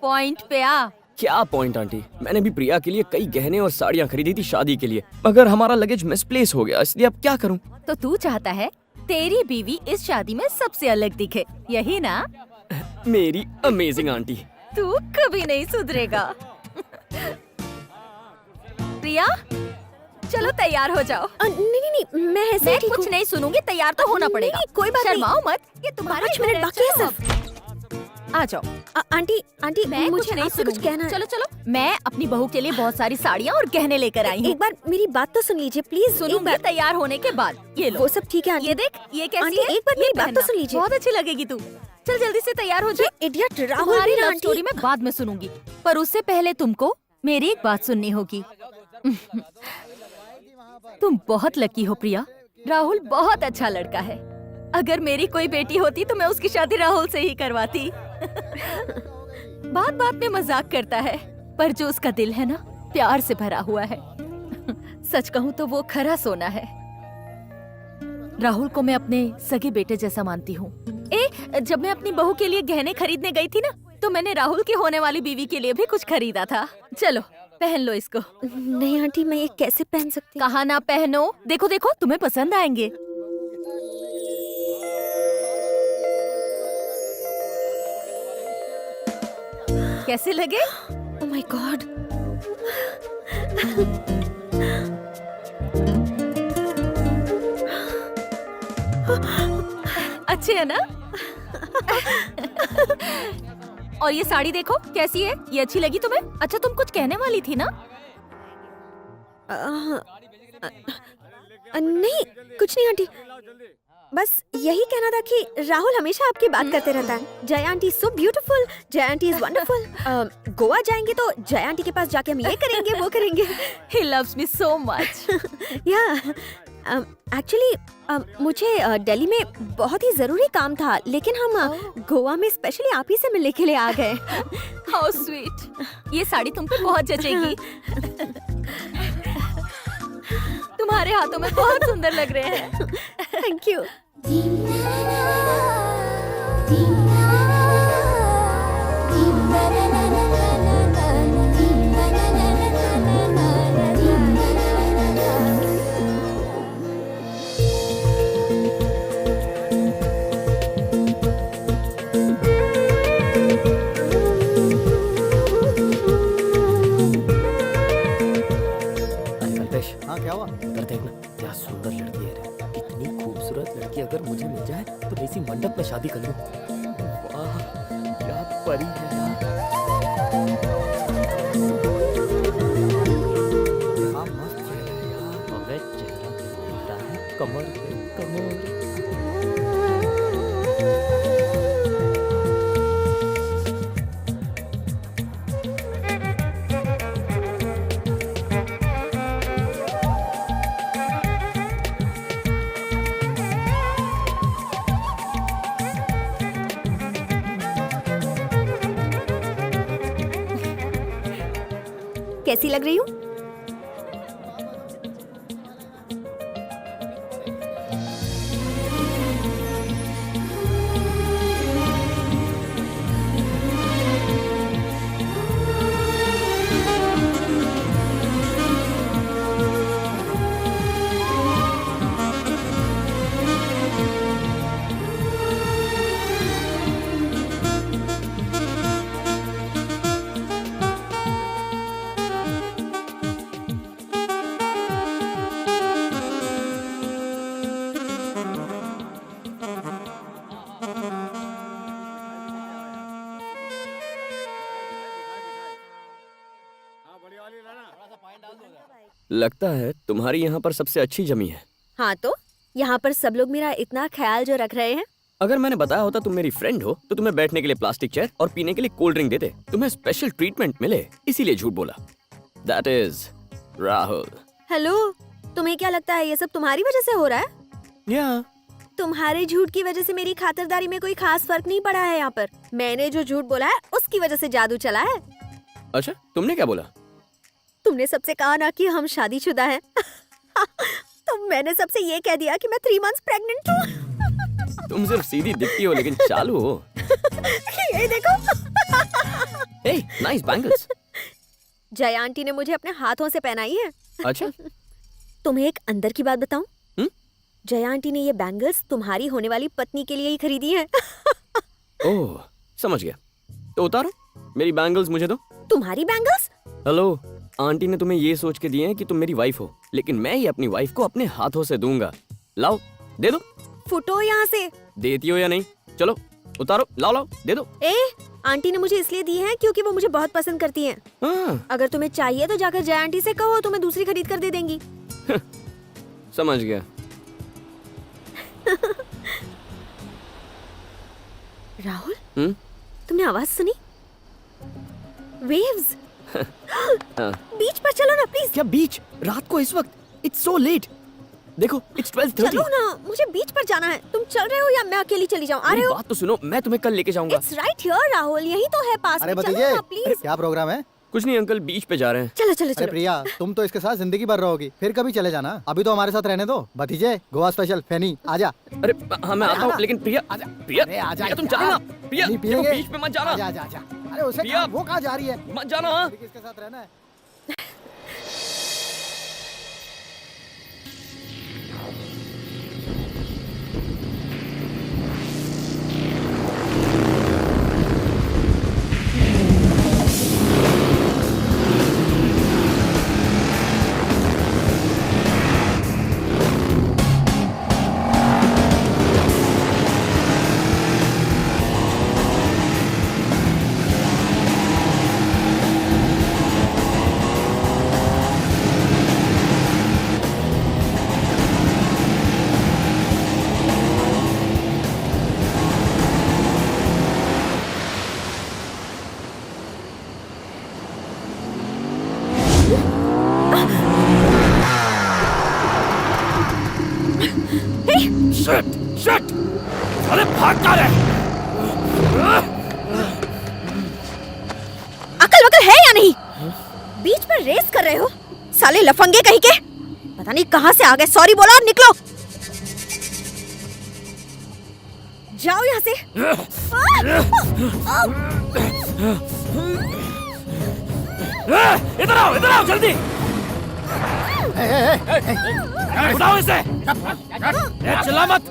पॉइंट पे आ। क्या पॉइंट आंटी? मैंने भी प्रिया के लिए कई गहने और साड़ियाँ खरीदी थी शादी के लिए, मगर हमारा लगेज मिसप्लेस हो गया, इसलिए अब क्या करूँ? तो तू चाहता है तेरी बीवी इस शादी में सबसे अलग दिखे, यही ना? मेरी अमेजिंग आंटी। तू कभी नहीं सुधरेगा। प्रिया चलो तैयार हो जाओ। नहीं, मैं ऐसे मैं ठीक कुछ हूँ। नहीं सुनूंगी, तैयार तो होना पड़ेगा। नहीं, कोई बात नहीं। शर्माओ मत, ये तुम्हारा 5 मिनट बाकी है सिर्फ। आ जाओ। आंटी मैं मुझे कुछ नहीं आपसे कुछ सुनूंगी। कहना है। चलो चलो, मैं अपनी बहू के लिए बहुत सारी साड़ियाँ और गहने लेकर आई हूँ। एक बार मेरी बात तो सुन लीजिए प्लीज। सुनूंगी तैयार होने के बाद। ये लो, वो सब ठीक है आंटी। ये देख, ये कैसी आंटी, है? एक बार ये मेरी बात तो पहनना। सुन लीजिए। बहुत अच्छी लगेगी तू। चल जल्दी से तैयार हो जा। इडियट राहुल तुम्हारी भी ना लव आंटी। स्टोरी मैं बाद में सुनूंगी, पर उससे पहले तुमको मेरी एक बात सुननी होगी। तुम बहुत लकी हो प्रिया, राहुल बहुत अच्छा लड़का है। अगर मेरी कोई बेटी होती तो मैं उसकी शादी राहुल से ही करवाती। बात बात में मजाक करता है, पर जो उसका दिल है ना, प्यार से भरा हुआ है। सच कहूँ तो वो खरा सोना है। राहुल को मैं अपने सगे बेटे जैसा मानती हूँ। जब मैं अपनी बहू के लिए गहने खरीदने गई थी ना, तो मैंने राहुल की होने वाली बीवी के लिए भी कुछ खरीदा था। चलो पहन लो इसको। नहीं आंटी, मैं ये कैसे पहन सकती? कहा ना पहनो। देखो देखो, तुम्हें पसंद आएंगे। कैसे लगे? Oh my God. अच्छे है ना? और ये साड़ी देखो कैसी है, ये अच्छी लगी तुम्हें? अच्छा तुम कुछ कहने वाली थी ना? नहीं, कुछ नहीं आंटी, बस यही कहना था कि राहुल हमेशा आपकी बात करते रहता है। Jaya aunty so beautiful, Jaya aunty is wonderful. Goa जाएंगे तो जया आंटी के पास जाके हम ये करेंगे वो करेंगे। He loves me so much. या एक्चुअली मुझे दिल्ली में बहुत ही जरूरी काम था, लेकिन हम गोवा में स्पेशली आप ही से मिलने के लिए आ गए। हाउ स्वीट, ये साड़ी तुम पे बहुत जचेगी। तुम्हारे हाथों में बहुत सुंदर लग रहे हैं। Thank you. अरे कल्पेश, हाँ क्या हुआ? उधर देखना, क्या सुंदर लड़की है रे। इतनी खूबसूरत लड़की अगर मुझे मिल जाए तो मैं इसी मंडप में शादी कर लूं। वाह, क्या परी है यार। क्या मस्त चेहरा है यार। अबे चेहरा क्यों दिख रहा है? कमर पे कमर। कैसी लग रही हूँ? लगता है तुम्हारी यहाँ पर सबसे अच्छी जमी है। हाँ तो यहाँ पर सब लोग मेरा इतना ख्याल जो रख रहे हैं। अगर मैंने बताया होता तुम मेरी फ्रेंड हो तो तुम्हें बैठने के लिए प्लास्टिक चेयर और पीने के लिए कोल्ड ड्रिंक देते। तुम्हें स्पेशल ट्रीटमेंट मिले इसीलिए झूठ बोला। That is Rahul. हेलो, तुम्हें क्या लगता है ये सब तुम्हारी वजह से हो रहा है? या तुम्हारे झूठ की वजह से मेरी खातिरदारी में कोई खास फर्क नहीं पड़ा है यहाँ पर। मैंने जो झूठ बोला है उसकी वजह से जादू चला है। अच्छा, तुमने क्या बोला? तुमने सबसे कहा ना कि हम शादीशुदा हैं। तो मैंने सबसे ये कह दिया कि मैं 3 months प्रेग्नेंट हूँ। तुम सिर्फ सीधी दिखती हो लेकिन चालू हो। ये देखो। हे, नाइस बैंगल्स। जय आंटी ने मुझे अपने हाथों से पहनाई है। अच्छा, तुम्हें एक अंदर की बात बताऊं? जय आंटी ने ये बैंगल्स तुम्हारी होने वाली पत्नी के लिए ही खरीदी है। ओह, समझ गया। तो उतारो, मेरी बैंगल्स मुझे दो। तुम्हारी बैंगल्स? हेलो, आंटी ने तुम्हें ये सोच के दिए हैं कि तुम मेरी वाइफ हो, लेकिन मैं ही अपनी वाइफ को अपने हाथों से दूंगा। लाओ, दे दो। फुटो यहाँ से। देती हो या नहीं? चलो उतारो, लाओ लाओ, दे दो। आंटी ने मुझे इसलिए दी है क्योंकि वो मुझे बहुत पसंद करती हैं। हाँ। अगर तुम्हें चाहिए तो जाकर जय आंटी से कहो, तुम्हें दूसरी खरीद कर दे देंगी। समझ गया। राहुल, तुमने आवाज सुनी? वेव्स। बीच पर चलो ना प्लीज। क्या बीच? रात को इस वक्त? It's so let. देखो, इट्स 12:30। चलो ना, मुझे बीच पर जाना है। तुम चल रहे हो या मैं अकेली चली जाऊँ? आ रहे हो? बात तो सुनो, मैं तुम्हें कल लेके जाऊंगा। इट्स राइट हियर राहुल, यही तो है पास में। चलो ना प्लीज। क्या प्रोग्राम है? कुछ नहीं अंकल, बीच पे जा रहे हैं। चलो चलो अरे प्रिया, तुम तो इसके साथ जिंदगी भर रहोगी, फिर कभी चले जाना। अभी तो हमारे साथ रहने दो। भतीजे, गोवा स्पेशल फेनी, आजा। अरे हाँ मैं आता हूँ, लेकिन प्रिया, प्रिया तुम जाना ना। प्रिया, देखो बीच पे मत जाना। आजा आजा। अरे उसे वो कहाँ जा रही है? मत जाना। किसके साथ रहना है? शिट! अरे भाग कहाँ रहे? अकल वकल है या नहीं? बीच में रेस कर रहे हो साले लफंगे कहीं के। पता नहीं कहां से आ गए। सॉरी बोलो और निकलो। जाओ यहाँ से। इधर आओ जल्दी। उठाओ इसे। चिल्ला मत।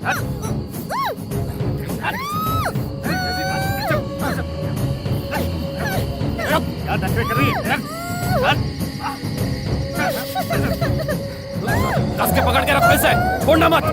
कस के पकड़ के रखो इसे, छोड़ना मत।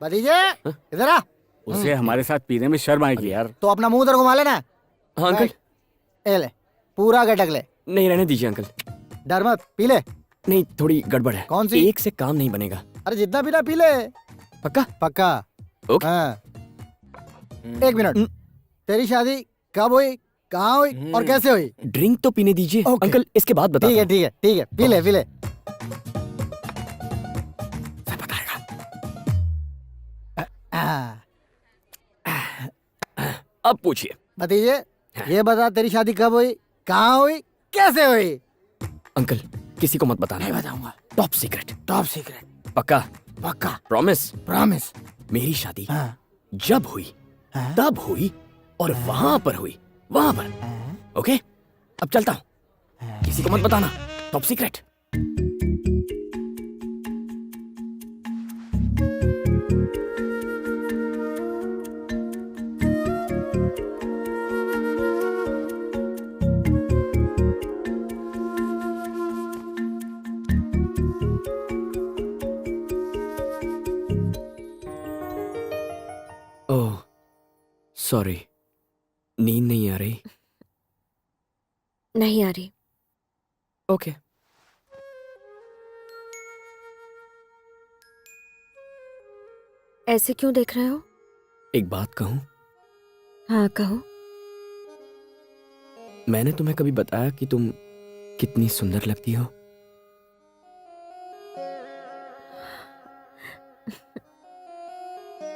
भतीजे इधर आ। उसे हमारे साथ पीने में शर्म आएगी यार। तो अपना मुंह उधर घुमा लेना। हाँ अंकल। ए ले पूरा गटक ले। नहीं रहने दीजिए अंकल। डर मत, पी ले। नहीं थोड़ी गड़बड़ है। कौन सी? एक से काम नहीं बनेगा। अरे जितना पीना पी ले। पक्का? पक्का। ओके। हाँ। एक मिनट, तेरी शादी कब हुई, कहाँ हुई और कैसे हुई? ड्रिंक तो पीने दीजिए अंकल, इसके बाद बता। ठीक है ठीक है ठीक है, पी ले पी ले। अब पूछिए भतीजे, ये बता तेरी शादी कब हुई, कहाँ हुई, कैसे हुई? अंकल किसी को मत बताना। नहीं बताऊंगा। Top secret. Top secret. पक्का? पक्का। प्रॉमिस? प्रॉमिस। मेरी शादी हाँ। जब हुई तब हुई और वहां पर हुई, वहां पर। ओके अब चलता हूं, किसी को मत बताना, टॉप सीक्रेट। ओह सॉरी, नींद नहीं आ रही? नहीं आ रही। ओके। ऐसे क्यों देख रहे हो? एक बात कहूं? हाँ कहो। मैंने तुम्हें कभी बताया कि तुम कितनी सुंदर लगती हो?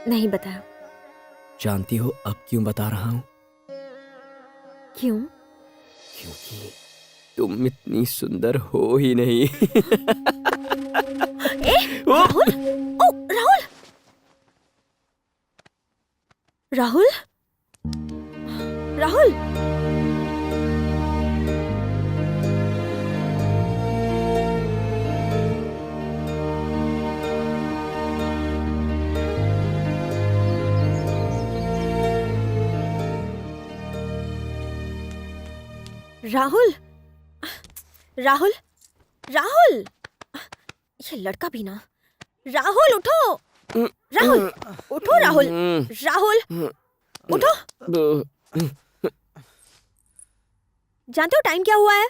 नहीं बताया। जानती हो अब क्यों बता रहा हूं? क्यों? क्योंकि तुम इतनी सुंदर हो ही नहीं। राहुल! ओ राहुल! राहुल? राहुल! राहुल! राहुल! राहुल! ये लड़का भी ना। राहुल उठो! राहुल उठो! राहुल! राहुल उठो! जानते हो टाइम क्या हुआ है?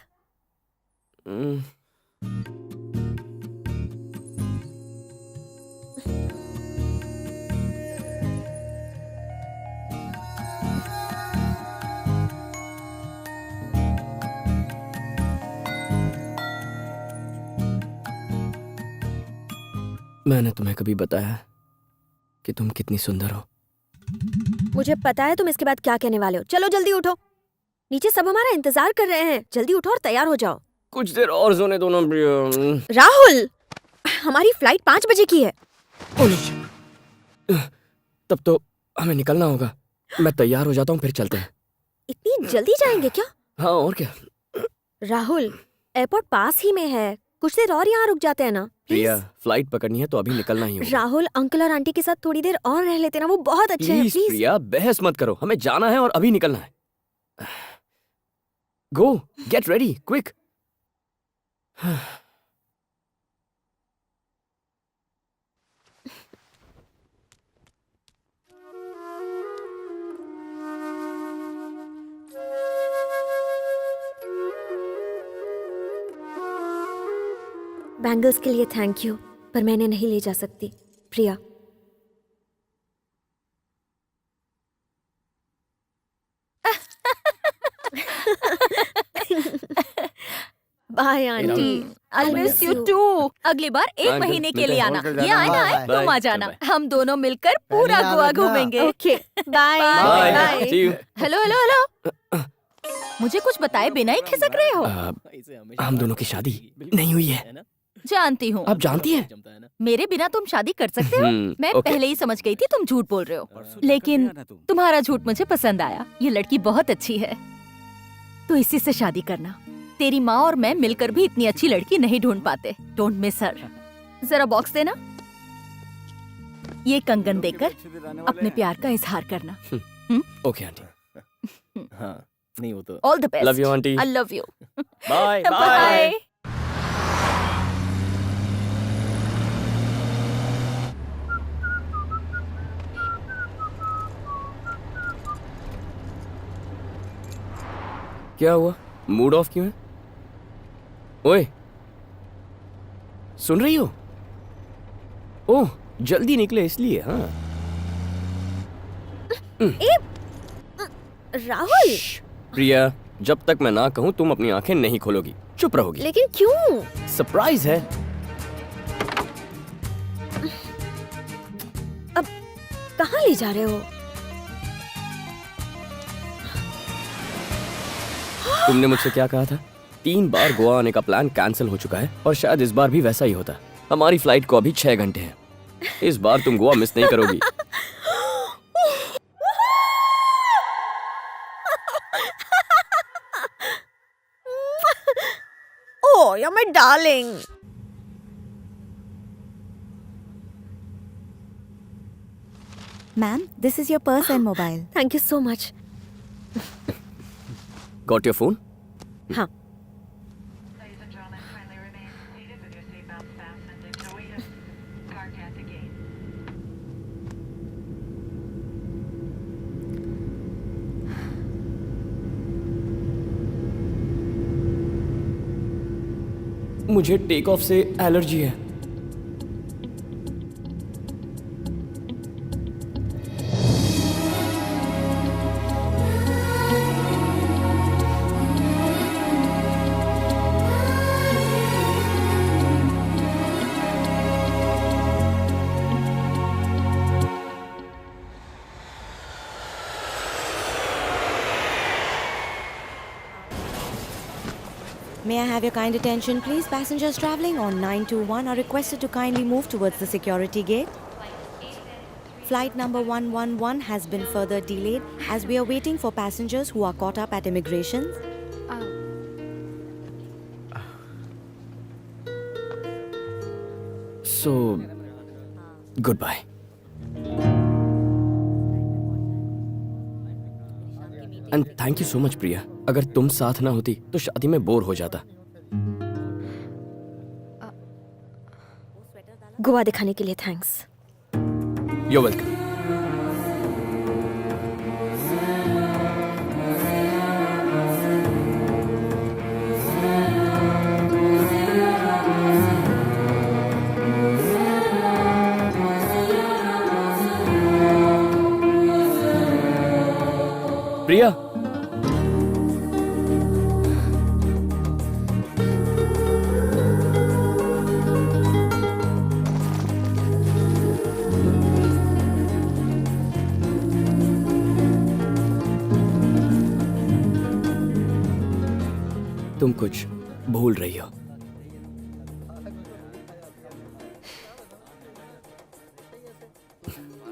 मैंने तुम्हें कभी बताया कि तुम कितनी सुंदर हो। मुझे पता है तुम इसके बाद क्या कहने वाले हो। चलो जल्दी उठो, नीचे सब हमारा इंतजार कर रहे हैं। जल्दी उठो और तैयार हो जाओ। कुछ देर और सोने दो ना प्रिया। राहुल, हमारी फ्लाइट 5 बजे की है। तब तो हमें निकलना होगा। मैं तैयार हो जाता हूँ, फिर चलते हैं। इतनी जल्दी जाएंगे क्या? हाँ और क्या। राहुल, एयरपोर्ट पास ही में है, कुछ देर और यहाँ रुक जाते हैं ना। प्रिया, फ्लाइट पकड़नी है तो अभी निकलना ही होगा। राहुल, अंकल और आंटी के साथ थोड़ी देर और रह लेते ना, वो बहुत अच्छे हैं। प्लीज प्लीज प्रिया, बहस मत करो। हमें जाना है और अभी निकलना है। गो, गेट रेडी, क्विक। बैंगल्स के लिए थैंक यू, पर मैंने नहीं ले जा सकती। Priya. Bye aunty. I miss you too. अगली बार 1 महीने के लिए आना। ये आना है, तुम आ जाना। हम दोनों मिलकर पूरा गोवा घूमेंगे। Okay, bye bye. Bye. See you। Hello hello hello, मुझे कुछ बताए बिना ही खिसक रहे हो। हम दोनों की शादी नहीं हुई है। जानती हूँ। आप जानती हैं? मेरे बिना तुम शादी कर सकते हो? मैं ओके। पहले ही समझ गई थी तुम झूठ बोल रहे हो, लेकिन तुम्हारा झूठ मुझे पसंद आया। ये लड़की बहुत अच्छी है, तो इसी से शादी करना। तेरी माँ और मैं मिलकर भी इतनी अच्छी लड़की नहीं ढूंढ पाते। Don't miss her. जरा बॉक्स देना। ये कंगन देकर अपने प्यार का इजहार करना। Okay aunty. हाँ, नहीं वो तो। All the best. Love you aunty. I love you. Bye bye. क्या हुआ? मूड ऑफ क्यों है? ओए, सुन रही हो? ओह, जल्दी निकले इसलिए। हाँ। राहुल। प्रिया, जब तक मैं ना कहूँ तुम अपनी आंखें नहीं खोलोगी, चुप रहोगी। लेकिन क्यों? सरप्राइज है। अब कहाँ ले जा रहे हो? तुमने मुझसे क्या कहा था? 3 बार गोवा आने का प्लान कैंसिल हो चुका है और शायद इस बार भी वैसा ही होता। हमारी फ्लाइट को अभी 6 घंटे हैं। इस बार तुम गोवा मिस नहीं करोगी। ओह, you're my darling. Ma'am, this is your purse and mobile. Thank you so much. Got your phone? हाँ। मुझे टेक ऑफ से एलर्जी है। May I have your kind attention, please? Passengers traveling on 921 are requested to kindly move towards the security gate. Flight number 111 has been further delayed as we are waiting for passengers who are caught up at immigration. So, goodbye. And thank you so much, Priya. अगर तुम साथ ना होती तो शादी में bore हो जाता। गोवा दिखाने के लिए थैंक्स। You're welcome. प्रिया, तुम कुछ भूल रही हो।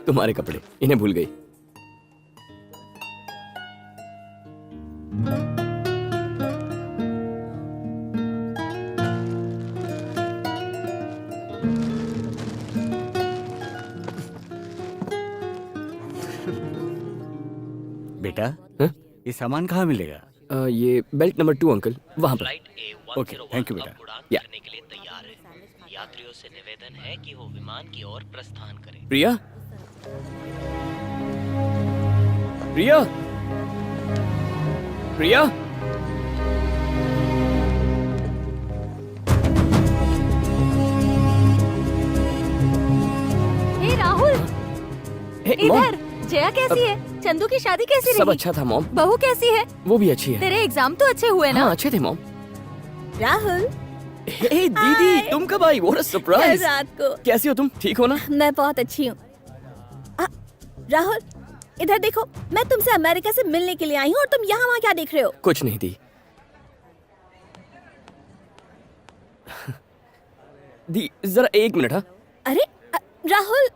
तुम्हारे कपड़े, इन्हें भूल गई। बेटा हाँ? ये सामान कहाँ मिलेगा? ये बेल्ट नंबर 2 अंकल, वहां पर। ओके, थैंक यू बेटा। या करने के लिए तैयार है। यात्रियों से निवेदन है कि वो विमान की ओर प्रस्थान करें। प्रिया, प्रिया, प्रिया। हे राहुल, हे, मॉम, इधर। जया कैसी है? चंदू की शादी कैसी रही? सब अच्छा था मॉम। बहू कैसी है? वो भी अच्छी है। तेरे एग्जाम तो अच्छे हुए ना? हाँ, अच्छे थे मॉम। राहुल, हे दीदी, तुम कब आई? What a surprise. रात को। कैसी हो तुम? ठीक हो ना? मैं बहुत अच्छी हूँ। राहुल, इधर देखो, मैं तुमसे अमेरिका से मिलने के लिए आई हूँ और तुम यहाँ वहाँ क्या देख रहे हो? कुछ नहीं दी। दी, जरा 1 मिनट। हाँ, अरे राहुल,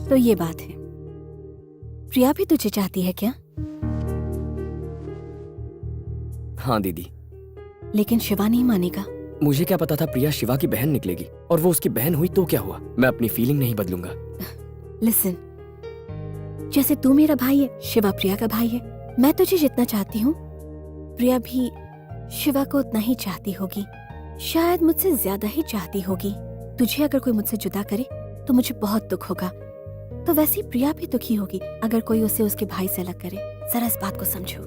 तो ये बात है। प्रिया भी तुझे चाहती है क्या? हाँ दीदी। लेकिन शिवा नहीं मानेगा। मुझे क्या पता था प्रिया शिवा की बहन निकलेगी, और वो उसकी बहन हुई तो क्या हुआ? मैं अपनी फीलिंग नहीं बदलूंगा। लिसन, जैसे तू मेरा भाई है, शिवा प्रिया का भाई है। मैं तुझे जितना चाहती हूँ, प्रिया भी शिवा को उतना ही चाहती होगी। शायद मुझसे ज्यादा ही चाहती होगी। तुझे अगर कोई मुझसे जुदा करे तो मुझे बहुत दुख होगा, तो वैसे ही प्रिया भी दुखी होगी अगर कोई उसे उसके भाई से अलग करे। जरा इस बात को समझो।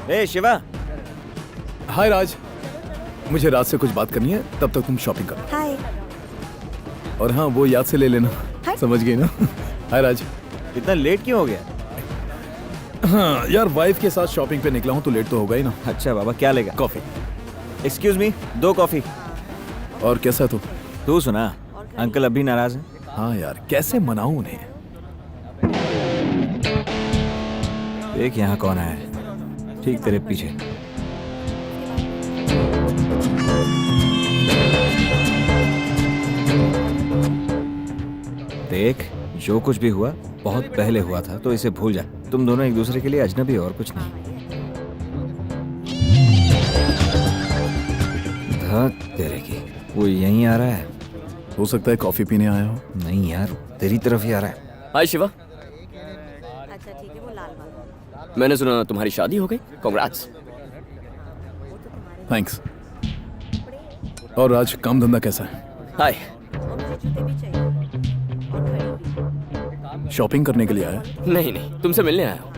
ए शिवा। हाय राज, मुझे राज से कुछ बात करनी है, तब तक तुम शॉपिंग करो। हाय। और हाँ, वो याद से ले लेना। समझ गई ना? हाय राज। इतना लेट क्यों हो गया? हाँ यार, वाइफ के साथ शॉपिंग पे निकला हूँ तो लेट तो होगा ही ना। अच्छा बाबा, क्या लेगा? कॉफी। Excuse me, 2 coffee. और कैसा तू? तू सुना, अंकल अभी नाराज है। हाँ यार, कैसे मनाऊं उन्हें? देख यहाँ कौन है, ठीक तेरे पीछे। देख, जो कुछ भी हुआ बहुत पहले हुआ था, तो इसे भूल जा। तुम दोनों एक दूसरे के लिए अजनबी हो और कुछ नहीं। धत तेरे की, वो यहीं आ रहा है। हो सकता है कॉफी पीने आया हो। नहीं यार, तेरी तरफ ही आ रहा है। हाय शिवा। अच्छा ठीक है, वो लाल वाला। मैंने सुना तुम्हारी शादी हो गई। कांग्रेट्स। थैंक्स। और राज, काम धंधा कैसा है? हाय। शॉपिंग करने के लिए आया? नहीं नहीं, तुमसे मिलने आया हूँ।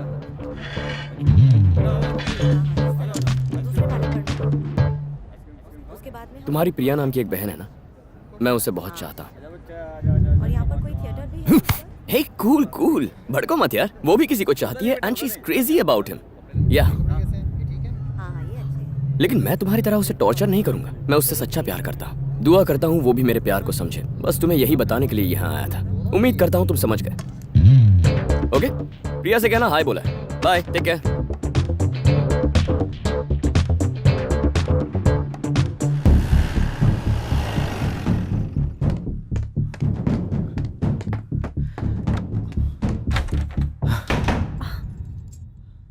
तुम्हारी प्रिया नाम की एक बहन है ना, मैं उसे बहुत चाहता हूँ। और यहाँ पर कोई थिएटर भी है? हे कूल कूल, भड़को मत यार। वो भी किसी को चाहती है and she is crazy about him. या लेकिन मैं तुम्हारी तरह उसे टॉर्चर नहीं करूंगा। मैं उससे सच्चा प्यार करता हूँ। दुआ करता हूँ वो भी मेरे प्यार को समझे। बस तुम्हें यही बताने के लिए यहाँ आया था। उम्मीद करता हूँ तुम समझ गए। ओके, प्रिया से कहना हाय बोला है। Bye, take care.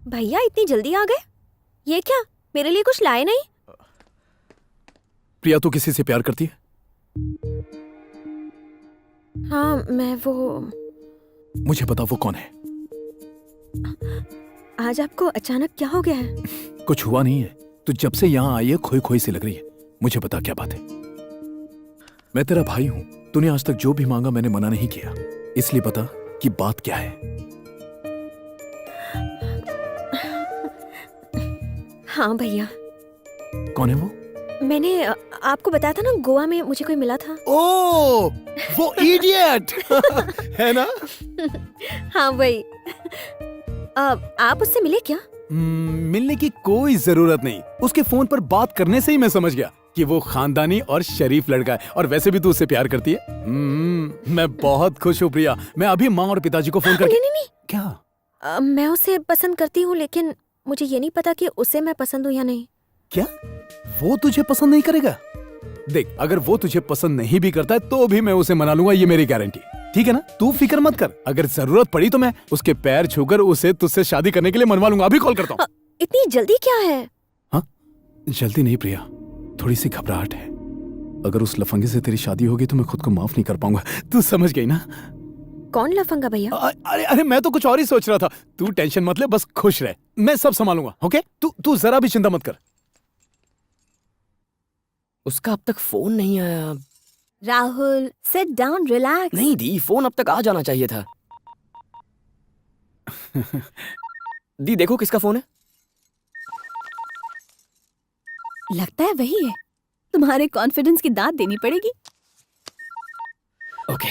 भैया इतनी जल्दी आ गए? ये क्या, मेरे लिए कुछ लाए नहीं? प्रिया, तू किसी से प्यार करती है? हाँ, मैं वो। मुझे बता वो कौन है? आज आपको अचानक क्या हो गया है? कुछ हुआ नहीं है। तू जब से यहाँ आई है खोई खोई सी लग रही है। मुझे बता क्या बात है। मैं तेरा भाई हूँ। तूने आज तक जो भी मांगा मैंने मना नहीं किया, इसलिए बता कि बात क्या है। हाँ भैया। कौन है वो? मैंने आपको बताया था ना, गोवा में मुझे कोई मिला था। ओ, वो इडियट है ना? हाँ वही। आप उससे मिले क्या? मिलने की कोई जरूरत नहीं। उसके फोन पर बात करने से ही मैं समझ गया कि वो खानदानी और शरीफ लड़का है। और वैसे भी तू उससे प्यार करती है। मैं बहुत खुश हूँ प्रिया। मैं अभी माँ और पिताजी को फोन करके नहीं। क्या? मैं उसे पसंद करती हूँ, लेकिन मुझे ये नहीं पता कि उसे मैं पसंद हूँ या नहीं। क्या वो तुझे पसंद नहीं करेगा? देख, अगर वो तुझे पसंद नहीं भी करता है तो भी मैं उसे मना लूंगा, ये मेरी गारंटी। ठीक है ना? तू फिक्र मत कर। अगर जरूरत पड़ी तो मैं उसके पैर छूकर उसे तुझसे शादी करने के लिए मनवा लूंगा। अभी कॉल करता हूँ। इतनी जल्दी क्या है? हाँ, जल्दी नहीं प्रिया, थोड़ी सी घबराहट है। अगर उस लफंगे से तेरी शादी होगी तो मैं खुद को माफ नहीं कर पाऊंगा। तू समझ गई ना? कौन लफंगा भैया? अरे मैं तो कुछ और ही सोच रहा था। तू टेंशन मत ले, बस खुश रह। मैं सब संभालूंगा। ओके? तू जरा भी चिंता मत कर। उसका अब तक फोन नहीं आया। Rahul, sit down, relax. नहीं दी, फोन अब तक आ जाना चाहिए था। दी देखो किसका फोन है। लगता है वही है। तुम्हारे कॉन्फिडेंस की दाद देनी पड़ेगी। ओके।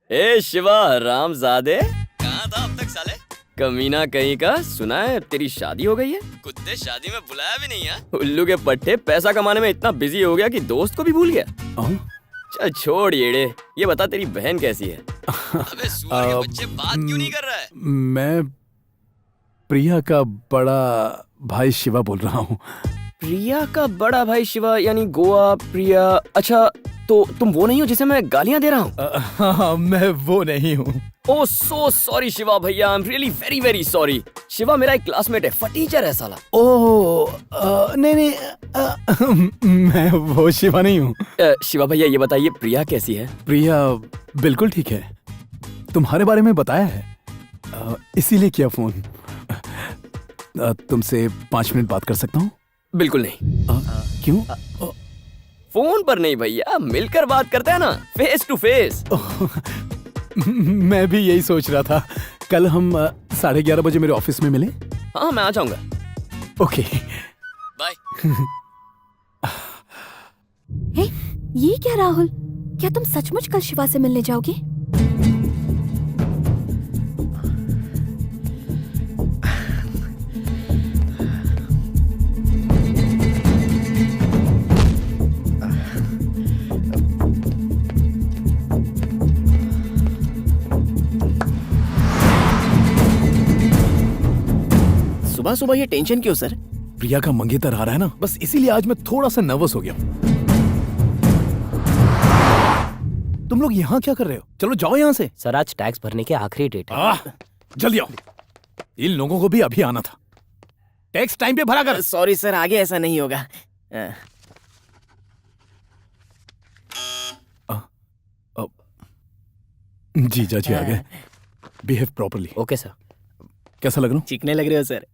ए शिवा रामजादे, कहाँ था अब तक साले? कमीना कहीं का। सुना है तेरी शादी हो गई है? कुत्ते, शादी में बुलाया भी नहीं है। उल्लू के पट्टे, पैसा कमाने में इतना बिजी हो गया कि दोस्त को भी भूल गया। चल छोड़ येड़े, ये बता तेरी बहन कैसी है? अबे सुअर के बच्चे, बात क्यों नहीं कर रहा है? मैं प्रिया का बड़ा भाई शिवा बोल रहा हूँ। प्रिया का बड़ा भाई शिवा, यानी गोवा प्रिया। अच्छा, तो तुम वो नहीं हो जिसे मैं गालियां दे रहा हूँ? हाँ, मैं वो नहीं हूँ। ओह सो सॉरी शिवा भैया, आई am really very very sorry. Shiva मेरा एक क्लासमेट है, फटीचर है साला। ओह नहीं, मैं वो शिवा नहीं हूँ। शिवा भैया ये बताइए प्रिया कैसी है? प्रिया बिल्कुल ठीक है। तुम्हारे बारे में बताया है, इसीलिए किया फोन। तुमसे 5 मिनट बात कर सकता हूँ? बिल्कुल नहीं। क्यों? फोन पर नहीं भैया, मिलकर बात करते हैं ना, फेस टू फेस। मैं भी यही सोच रहा था। कल हम 11:30 बजे मेरे ऑफिस में मिले। हाँ मैं आ जाऊंगा। Okay bye. ये क्या राहुल, क्या तुम सचमुच कल शिवा से मिलने जाओगे? सुबह सुबह ये टेंशन क्यों सर? प्रिया का मंगेतर आ रहा है ना, बस इसीलिए आज मैं थोड़ा सा नर्वस हो गया हूँ। तुम लोग यहाँ क्या कर रहे हो? चलो जाओ यहाँ से। सर आज टैक्स भरने की आखिरी डेट है। जल्दी आओ। इन लोगों को भी अभी आना था। टैक्स टाइम पे भरा कर। सॉरी सर, आगे ऐसा नहीं होगा। जीजा जी आ गए। Behave properly. Okay sir. कैसा लग रहा हूँ? चिकने लग रहे हो सर।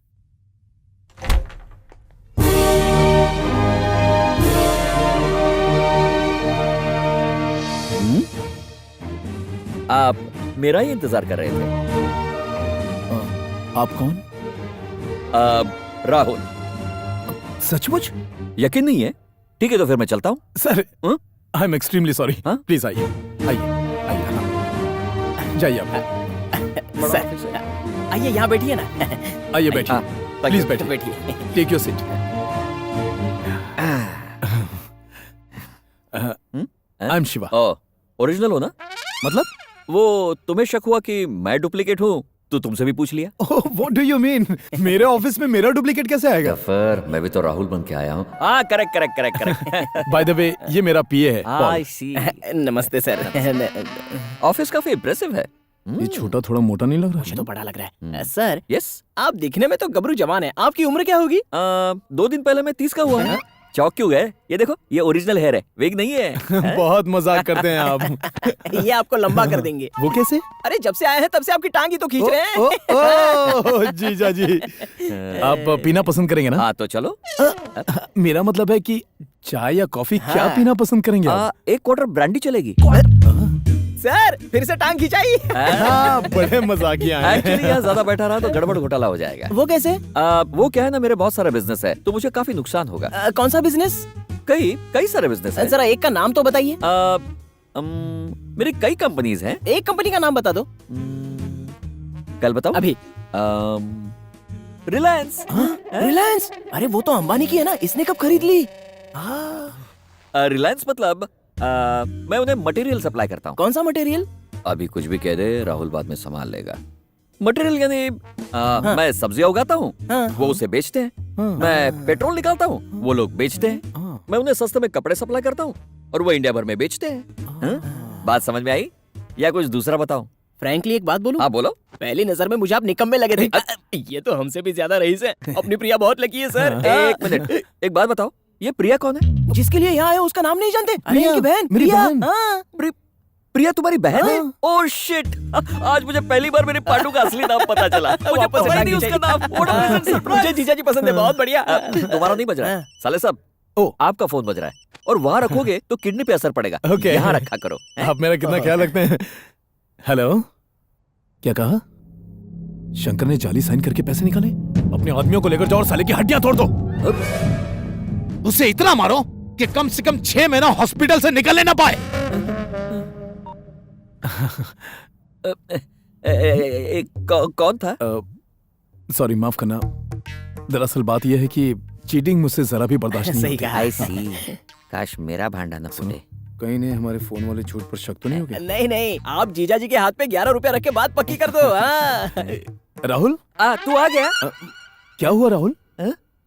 आप मेरा ही इंतजार कर रहे थे? आप कौन? राहुल। सचमुच? यकीन नहीं है? ठीक है तो फिर मैं चलता हूँ। Sir I am extremely sorry. Please आइए आइए आइए। जाइए आप। सर आइए यहाँ बैठिए ना। आइए बैठिए। प्लीज बैठिए। बैठिए। Take your seat. I am Shiva. Original हो ना? मतलब? वो तुम्हें शक हुआ कि मैं डुप्लीकेट हूँ तो तुमसे भी पूछ लिया। What do you mean? मेरे ऑफिस में मेरा डुप्लीकेट कैसे आएगा? फिर मैं भी तो राहुल बन के आया हूँ। हाँ correct correct correct correct. By the way ये मेरा पीए है। आई सी। नमस्ते सर। ऑफिस काफी इम्प्रेसिव है। ये छोटा थोड़ा मोटा नहीं लग रहा? मुझे तो बड़ा लग रहा है। सर यस, आप दिखने में तो गबरू जवान है। आपकी उम्र क्या होगी? 2 दिन पहले मैं 30 का हुआ है। चौक क्यों गए? ये देखो, ये ओरिजिनल हेयर है, विग नहीं है। बहुत मजाक करते हैं आप। ये आपको लंबा कर देंगे। वो कैसे? अरे जब से आए हैं तब से आपकी टांग ही तो खींच रहे हैं। ओ, जीजा जी, आप पीना पसंद करेंगे ना? हाँ तो चलो। मेरा मतलब है कि चाय या कॉफी क्या पीना पसंद करेंगे आप? एक क्वार्टर ब्रांडी चलेगी। सर फिर से टांग खिंचाई। हाँ, बड़े मजाकिया हैं। एक्चुअली यहाँ ज्यादा बैठा रहा तो गड़बड़ घोटाला हो जाएगा। वो कैसे? वो क्या है ना, मेरे बहुत सारा बिजनेस है तो मुझे काफी नुकसान होगा। कौन सा बिजनेस? कई सारे बिजनेस है। जरा एक का नाम तो बताइए। मेरी कई कंपनीज हैं। एक कंपनी का नाम बता दो। कल बताओ। अभी। रिलायंस। रिलायंस? अरे वो तो अंबानी की है ना, इसने कब खरीद ली? रिलायंस मतलब मैं उन्हें मटेरियल सप्लाई करता हूँ। कौन सा मटेरियल? अभी कुछ भी कह दे, राहुल बाद में संभाल लेगा। मटेरियल यानी मैं सब्जियां उगाता हूँ, वो उसे बेचते हैं। मैं पेट्रोल निकालता हूँ, वो लोग बेचते हैं। मैं उन्हें सस्ते में कपड़े सप्लाई करता हूँ और वो इंडिया भर में बेचते हैं। बात समझ में आई या कुछ दूसरा बताओ? फ्रैंकली एक बात बोलूं? हाँ बोलो। पहली नजर में मुझे आप निकम्मे लगे थे। ये तो हमसे भी ज्यादा रईस है। अपनी प्रिया बहुत लकी है सर। एक मिनट, एक बात बताओ, ये प्रिया कौन है? जिसके लिए यहाँ आए उसका नाम नहीं जानते? प्रिया, इनकी बहन मेरी प्रिया। बहन। हाँ। प्रिया तुम्हारी बहन है? ओह शिट, आज मुझे पहली बार मेरे पांडू का असली नाम पता चला। मुझे पता ही नहीं उसका नाम। What a pleasant surprise। मुझे जीजा जी पसंद है, बहुत बढ़िया। तुम्हारा नहीं बज रहा है साले साहब, आपका फोन बज रहा है और वहाँ रखोगे तो किडनी पे असर पड़ेगा। ओके। यहाँ रखा करो। आप मेरा कितना ख्याल रखते हैं। हेलो, क्या कहा? शंकर ने जाली साइन करके पैसे निकाले? अपने आदमियों को लेकर जाओ और साले की हड्डियां तोड़ दो। उसे इतना मारो कि कम से कम 6 महीना हॉस्पिटल से निकलने ना पाए। कौन था? सॉरी, माफ करना। दरअसल बात यह है कि चीटिंग मुझसे जरा भी बर्दाश्त नहीं होती। I see। काश मेरा भांडा न फूटे। कहीं ने हमारे फोन वाले झूठ पर शक तो नहीं हो गया? नहीं नहीं, आप जीजा जी के हाथ पे 11 रुपया रख के बात पक्की कर दो। राहुल, तू आ गया? क्या हुआ राहुल?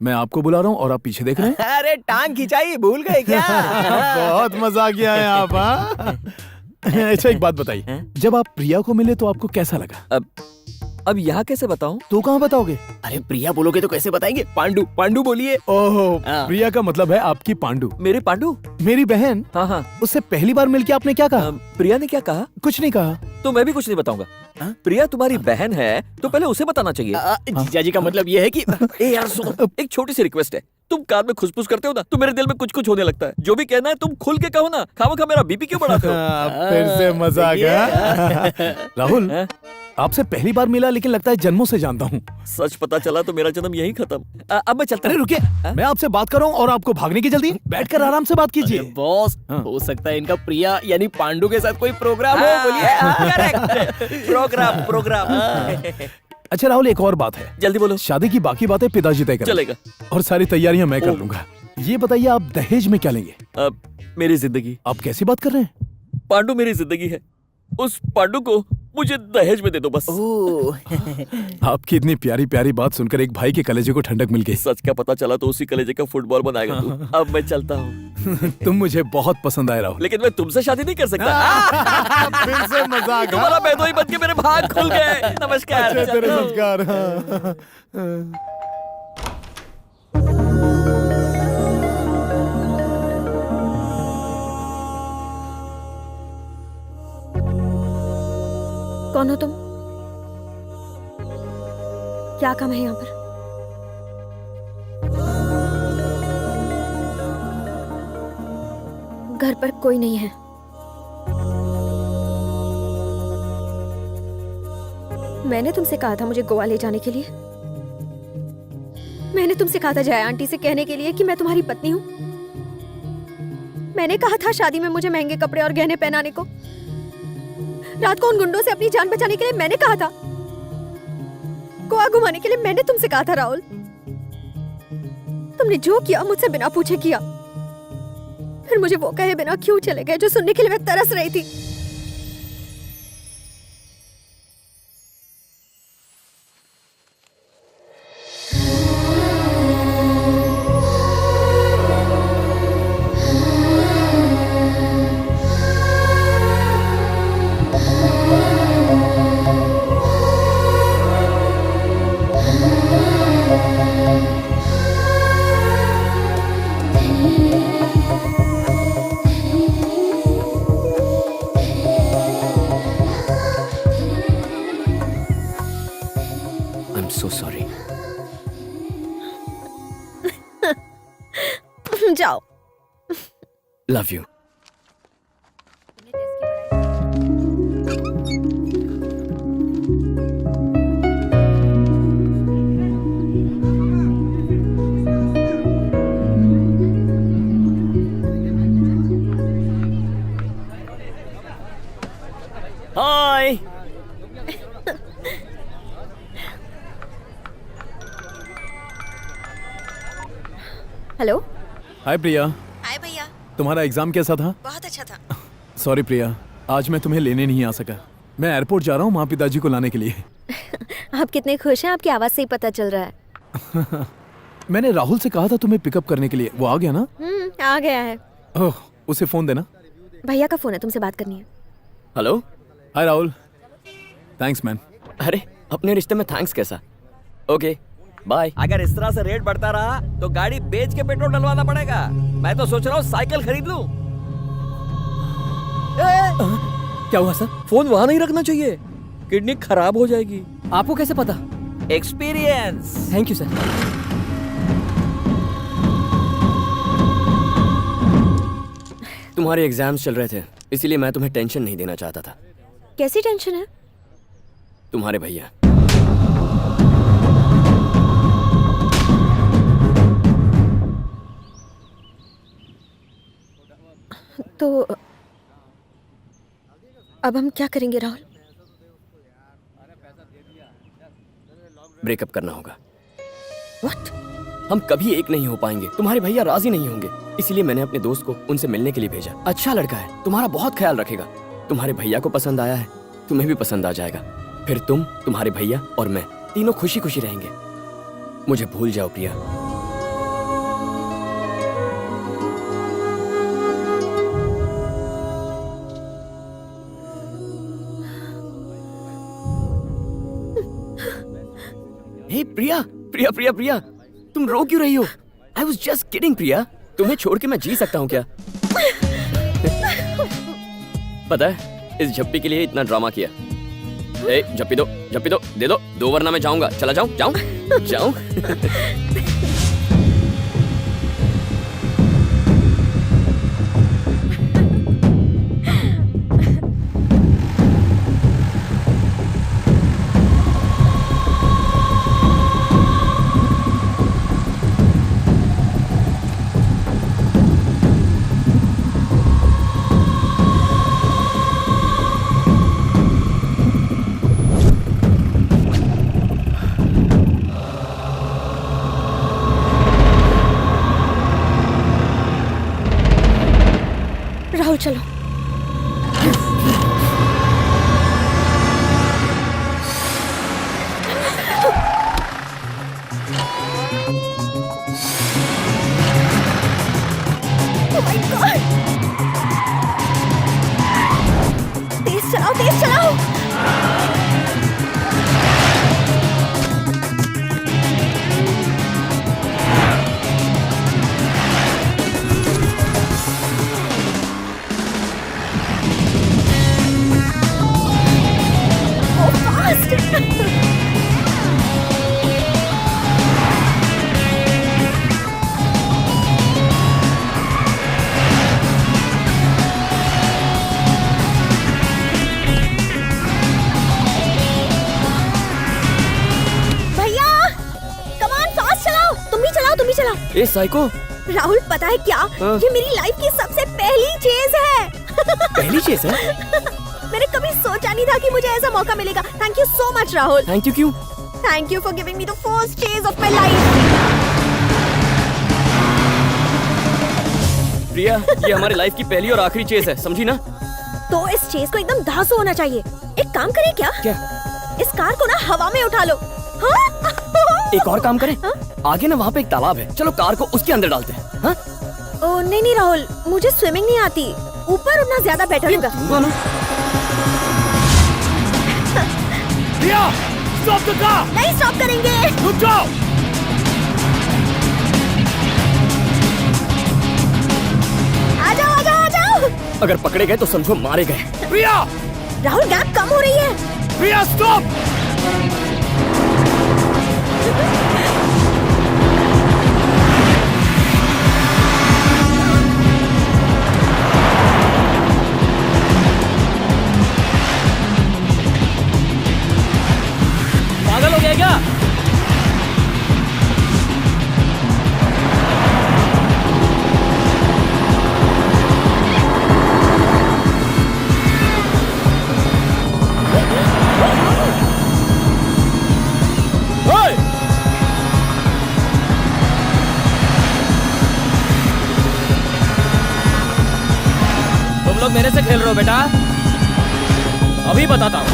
मैं आपको बुला रहा हूँ और आप पीछे देख रहे हैं। अरे टांग खिंचाई भूल गए क्या? बहुत मजाकिया है आप। अच्छा एक बात बताइए, जब आप प्रिया को मिले तो आपको कैसा लगा? अब यहाँ कैसे बताऊं? तो कहाँ बताओगे? अरे प्रिया बोलोगे तो कैसे बताएंगे? पांडू पांडू बोलिए। ओह, प्रिया का मतलब है आपकी पांडू। मेरी पांडू? मेरी बहन। हाँ हाँ। उससे पहली बार मिलके आपने क्या कहा? प्रिया ने क्या कहा? कुछ नहीं कहा। तो मैं भी कुछ नहीं बताऊंगा। प्रिया तुम्हारी बहन है तो पहले उसे बताना चाहिए। जीजा जी का मतलब ये है कि ए यार सुनो, एक छोटी सी रिक्वेस्ट है। तुम कान में खुसफुस करते हो ना तो मेरे दिल में कुछ कुछ होने लगता है। जो भी कहना है तुम खुल के कहो ना, खामखा मेरा बीपी क्यों बढ़ाते हो? फिर से मजाक है। राहुल, आपसे पहली बार मिला लेकिन लगता है जन्मों से जानता हूँ। सच पता चला तो मेरा जन्म यही खत्म। अब मैं चलता। अरे रुकिए, मैं आपसे बात कर रहा हूँ और आपको भागने की जल्दी? बैठकर आराम से बात कीजिए। बॉस, हो सकता है इनका प्रिया यानी पांडू के साथ कोई प्रोग्राम हो। बोलिए। करेक्ट। प्रोग्राम। अच्छा राहुल, एक और बात है। जल्दी बोलो। शादी की बाकी बातें पिताजी तय करेंगे। चलेगा। और सारी तैयारियां मैं कर लूंगा। ये बताइए, आप दहेज में क्या लेंगे? मेरी जिंदगी। आप कैसी बात कर रहे हैं? पांडू मेरी जिंदगी है, उस पांडू को मुझे दहेज में दे दो बस। आपकी इतनी प्यारी प्यारी बात सुनकर एक भाई के कलेजे को ठंडक मिल गई। सच का पता चला तो उसी कलेजे का फुटबॉल बनाएगा तू। अब मैं चलता हूँ। तुम मुझे बहुत पसंद आए राहुल। लेकिन मैं तुमसे शादी नहीं कर सकता। फिर से मजाक। तुम्हारा बेदोई बन के मेरे भाग खुल गए। नमस्कार। तेरे संस्कार। कौन हो तुम? क्या काम है यहाँ पर? घर पर कोई नहीं है। मैंने तुमसे कहा था मुझे गोवा ले जाने के लिए। मैंने तुमसे कहा था जया आंटी से कहने के लिए कि मैं तुम्हारी पत्नी हूँ। मैंने कहा था शादी में मुझे महंगे कपड़े और गहने पहनाने को। रात को उन गुंडों से अपनी जान बचाने के लिए मैंने कहा था। गोवा घुमाने के लिए मैंने तुमसे कहा था राहुल। तुमने जो किया मुझसे बिना पूछे किया। फिर मुझे वो कहे बिना क्यों चले गए जो सुनने के लिए मैं तरस रही थी। जाओ। Love you. हाय। हेलो। हाय प्रिया। हाय भैया। तुम्हारा एग्जाम कैसा था? बहुत अच्छा था। सॉरी प्रिया, आज मैं तुम्हें लेने नहीं आ सका। मैं एयरपोर्ट जा रहा हूँ माँ पिताजी को लाने के लिए। आप कितने खुश हैं, आपकी आवाज से ही पता चल रहा है। मैंने राहुल से कहा था तुम्हें पिकअप करने के लिए, वो आ गया ना? आ गया है। ओह, उसे फोन देना। भैया का फोन है, तुमसे बात करनी है। Hello. Hi Rahul. Thanks man. अरे अपने रिश्ते में थैंक्स कैसा? Okay bye. अगर इस तरह से रेट बढ़ता रहा तो गाड़ी बेच के पेट्रोल डलवाना पड़ेगा। मैं तो सोच रहा हूँ साइकिल खरीद लूं। क्या हुआ सर? फोन वहां नहीं रखना चाहिए, किडनी खराब हो जाएगी। आपको कैसे पता? एक्सपीरियंस। Thank you sir. तुम्हारे एग्जाम्स चल रहे थे, इसीलिए मैं तुम्हें टेंशन नहीं देना चाहता था। कैसी टेंशन है? तुम्हारे भैया। तो अब हम क्या करेंगे राहुल? ब्रेकअप करना होगा। What? हम कभी एक नहीं हो पाएंगे। तुम्हारे भैया राजी नहीं होंगे, इसीलिए मैंने अपने दोस्त को उनसे मिलने के लिए भेजा। अच्छा लड़का है, तुम्हारा बहुत ख्याल रखेगा। तुम्हारे भैया को पसंद आया है, तुम्हें भी पसंद आ जाएगा। फिर तुम, तुम्हारे भैया और मैं तीनों खुशी खुशी रहेंगे। मुझे भूल जाओ प्रिया। हे प्रिया, प्रिया प्रिया प्रिया, तुम रो क्यों रही हो? आई वॉज जस्ट किडिंग प्रिया। तुम्हें छोड़ के मैं जी सकता हूँ क्या? पता है इस झप्पी के लिए इतना ड्रामा किया। ए, झप्पी दो, झप्पी दो, दे दो वरना मैं जाऊंगा। चला जाऊं, जाऊं, जाऊं। राहुल चलो। Oh my God! तेज चलाओ, तेज चलाओ। ए साइको। राहुल पता है क्या? ये मेरी लाइफ की सबसे पहली चेज है। पहली चेज है? मैंने कभी सोचा नहीं था कि मुझे ऐसा मौका मिलेगा। Thank you so much Rahul. Thank you क्यों? Thank you for giving me the first चेज ऑफ माय लाइफ। प्रिया, ये हमारी लाइफ की पहली और आखिरी चेज है, समझी ना? तो इस चेज को एकदम धांसू होना चाहिए। एक काम करें क्या? क्या? इस कार को ना हवा में उठा लो। हाँ? एक और काम करें? आगे ना वहाँ पे एक तालाब है, चलो कार को उसके अंदर डालते हैं। हाँ? ओ नहीं राहुल, मुझे स्विमिंग नहीं आती। ऊपर उड़ना ज्यादा बेटर होगा। प्रिया, स्टॉप द कार। नहीं स्टॉप करेंगे। रुक जाओ। आ जाओ आ जाओ आ जाओ। अगर पकड़े गए तो समझो मारे गए। प्रिया, राहुल गैप कम हो रही है। प्रिया स्टॉप। लोग मेरे से खेल रहे हो बेटा? अभी बताता हूँ।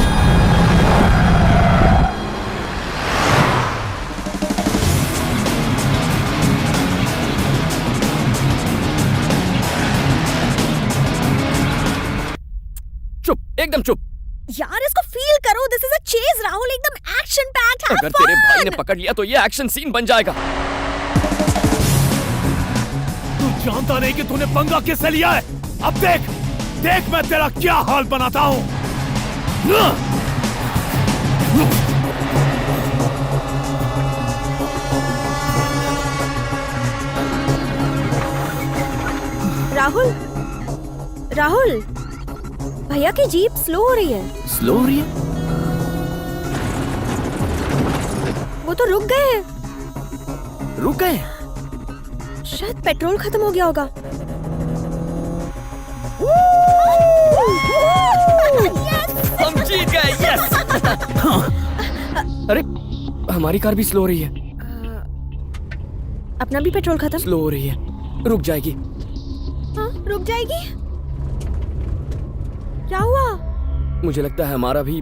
चुप, एकदम चुप। यार इसको फील करो, this is a chase Rahul, एकदम एक्शन पैक्ड। अगर तेरे भाई ने पकड़ लिया तो ये एक्शन सीन बन जाएगा। तू जानता नहीं कि तूने पंगा किससे लिया है? अब देख देख मैं तेरा क्या हाल बनाता हूँ। राहुल, राहुल, भैया की जीप स्लो हो रही है। स्लो हो रही है? वो तो रुक गए हैं। रुक गए? शायद पेट्रोल खत्म हो गया होगा। हम जीत गए, यस। अरे हमारी कार भी स्लो हो रही है। अपना भी पेट्रोल खत्म? स्लो हो रही है, रुक जाएगी। हाँ, रुक जाएगी। क्या हुआ? मुझे लगता है हमारा भी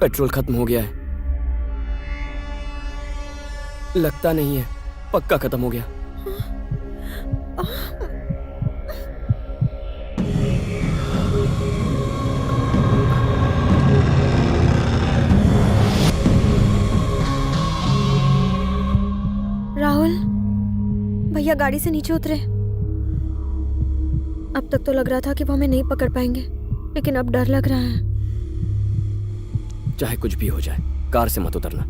पेट्रोल खत्म हो गया है। लगता नहीं है, पक्का खत्म हो गया। राहुल, भैया गाड़ी से नीचे उतरे। अब तक तो लग रहा था कि वो हमें नहीं पकड़ पाएंगे, लेकिन अब डर लग रहा है। चाहे कुछ भी हो जाए, कार से मत उतरना।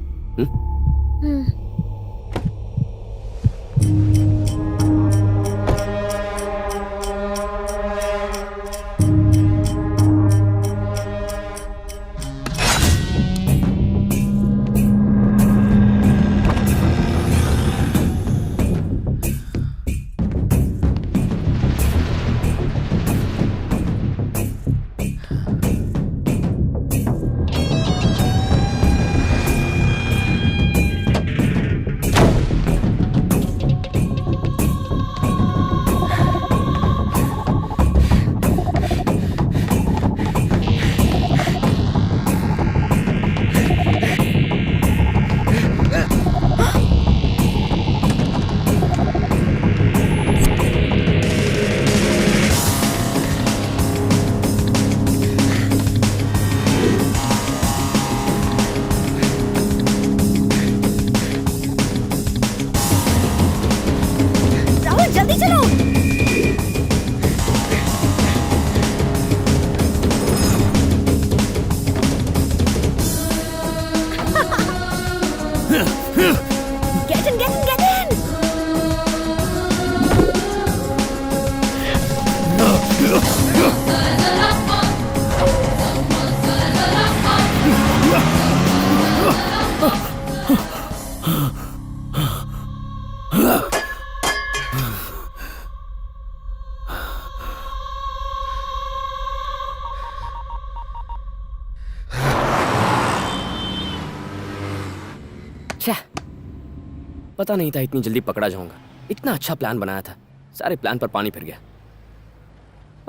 पता नहीं था इतनी जल्दी पकड़ा जाऊंगा। इतना अच्छा प्लान बनाया था, सारे प्लान पर पानी फिर गया।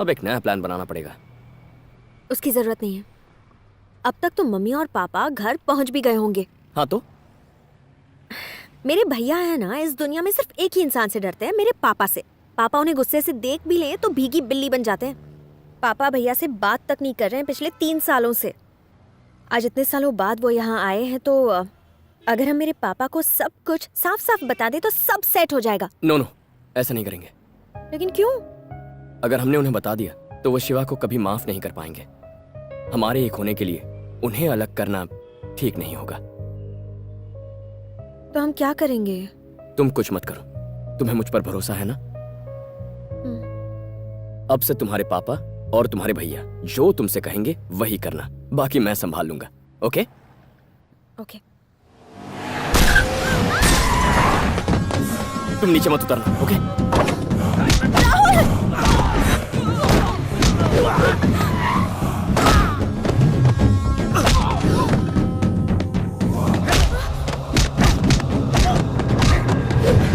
अब एक नया प्लान बनाना पड़ेगा। उसकी जरूरत नहीं है। अब तक तो मम्मी और पापा घर पहुंच भी गए होंगे। हाँ तो मेरे भैया है ना, इस दुनिया में सिर्फ एक ही इंसान से डरते हैं, मेरे पापा से। पापा उन्हें गुस्से से देख भी ले तो भीगी बिल्ली बन जाते हैं। पापा भैया से बात तक नहीं कर रहे हैं पिछले 3 सालों से। आज इतने सालों बाद वो यहाँ आए हैं, तो अगर हम मेरे पापा को सब कुछ साफ साफ बता दे तो सब सेट हो जाएगा। नो, ऐसा नहीं करेंगे। लेकिन क्यों? अगर हमने उन्हें बता दिया तो वो शिवा को कभी माफ नहीं कर पाएंगे। हमारे एक होने के लिए उन्हें अलग करना ठीक नहीं होगा। तो हम क्या करेंगे? तुम कुछ मत करो, तुम्हें मुझ पर भरोसा है ना? अब से तुम्हारे पापा और तुम्हारे भैया जो तुमसे कहेंगे वही करना, बाकी मैं संभाल लूंगा। ओके? ओके। तुम नीचे मत उतरना, ओके?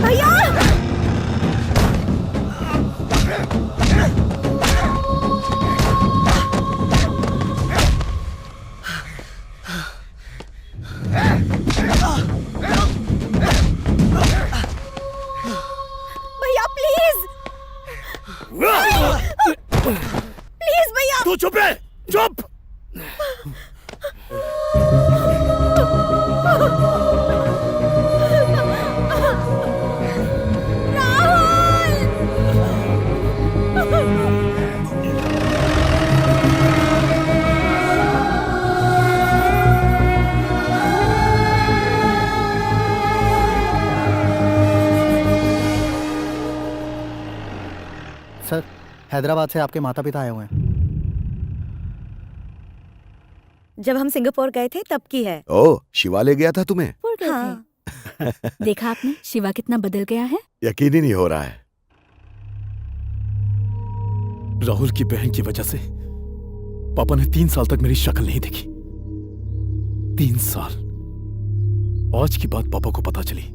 भैया! चुप रहे, चुप। सर, हैदराबाद से आपके माता पिता आए हुए हैं। जब हम सिंगापुर गए थे तब की है। ओ, शिवा ले गया था तुम्हें? हाँ। देखा आपने शिवा कितना बदल गया है। यकीन ही नहीं हो रहा है। राहुल की बहन की वजह से पापा ने 3 साल तक मेरी शक्ल नहीं देखी। 3 साल। आज की बात पापा को पता चली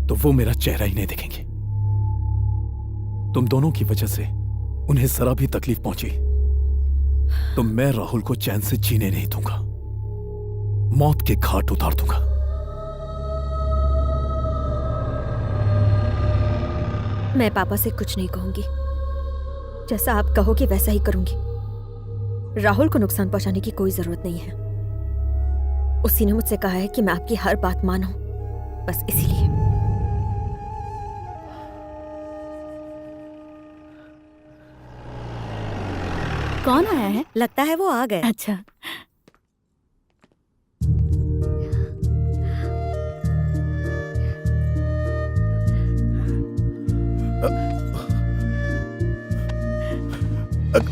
तो वो मेरा चेहरा ही नहीं देखेंगे। तुम दोनों की वजह से उन्हें जरा भी तकलीफ पहुंची तो मैं राहुल को चैन से जीने नहीं दूंगा, मौत के घाट उतार दूंगा। मैं पापा से कुछ नहीं कहूंगी। जैसा आप कहोगे वैसा ही करूंगी। राहुल को नुकसान पहुंचाने की कोई जरूरत नहीं है। उसी ने मुझसे कहा है कि मैं आपकी हर बात मानूं, बस इसीलिए। कौन आया है? लगता है वो आ गए। अच्छा।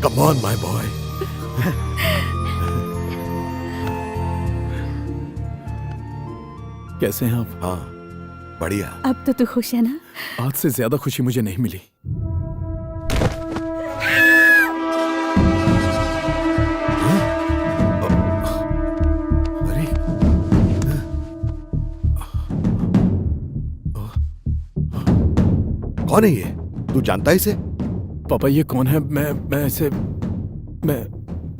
Come on, my boy. कैसे हैं आप? हाँ, बढ़िया। अब तो तू खुश है ना? आज से ज्यादा खुशी मुझे नहीं मिली। अरे, कौन है ये? तू जानता है इसे? पापा ये कौन है? मैं इसे मैं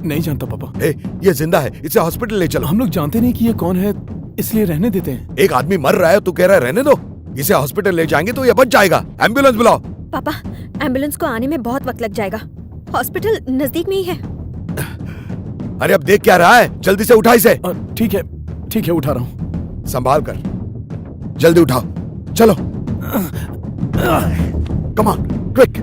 नहीं जानता पापा। ए, ये जिंदा है, इसे हॉस्पिटल ले चलो। हम लोग जानते नहीं कि ये कौन है, इसलिए रहने देते हैं। एक आदमी मर रहा है, तू कह रहा है रहने दो? इसे हॉस्पिटल ले जाएंगे तो ये बच जाएगा। एम्बुलेंस बुलाओ। पापा, एम्बुलेंस को आने में बहुत वक्त लग जाएगा। हॉस्पिटल नजदीक में ही है। अरे अब देख क्या रहा है, जल्दी से उठा इसे। ठीक है उठा रहा हूँ। संभाल कर, जल्दी उठाओ, चलो। Come on, quick.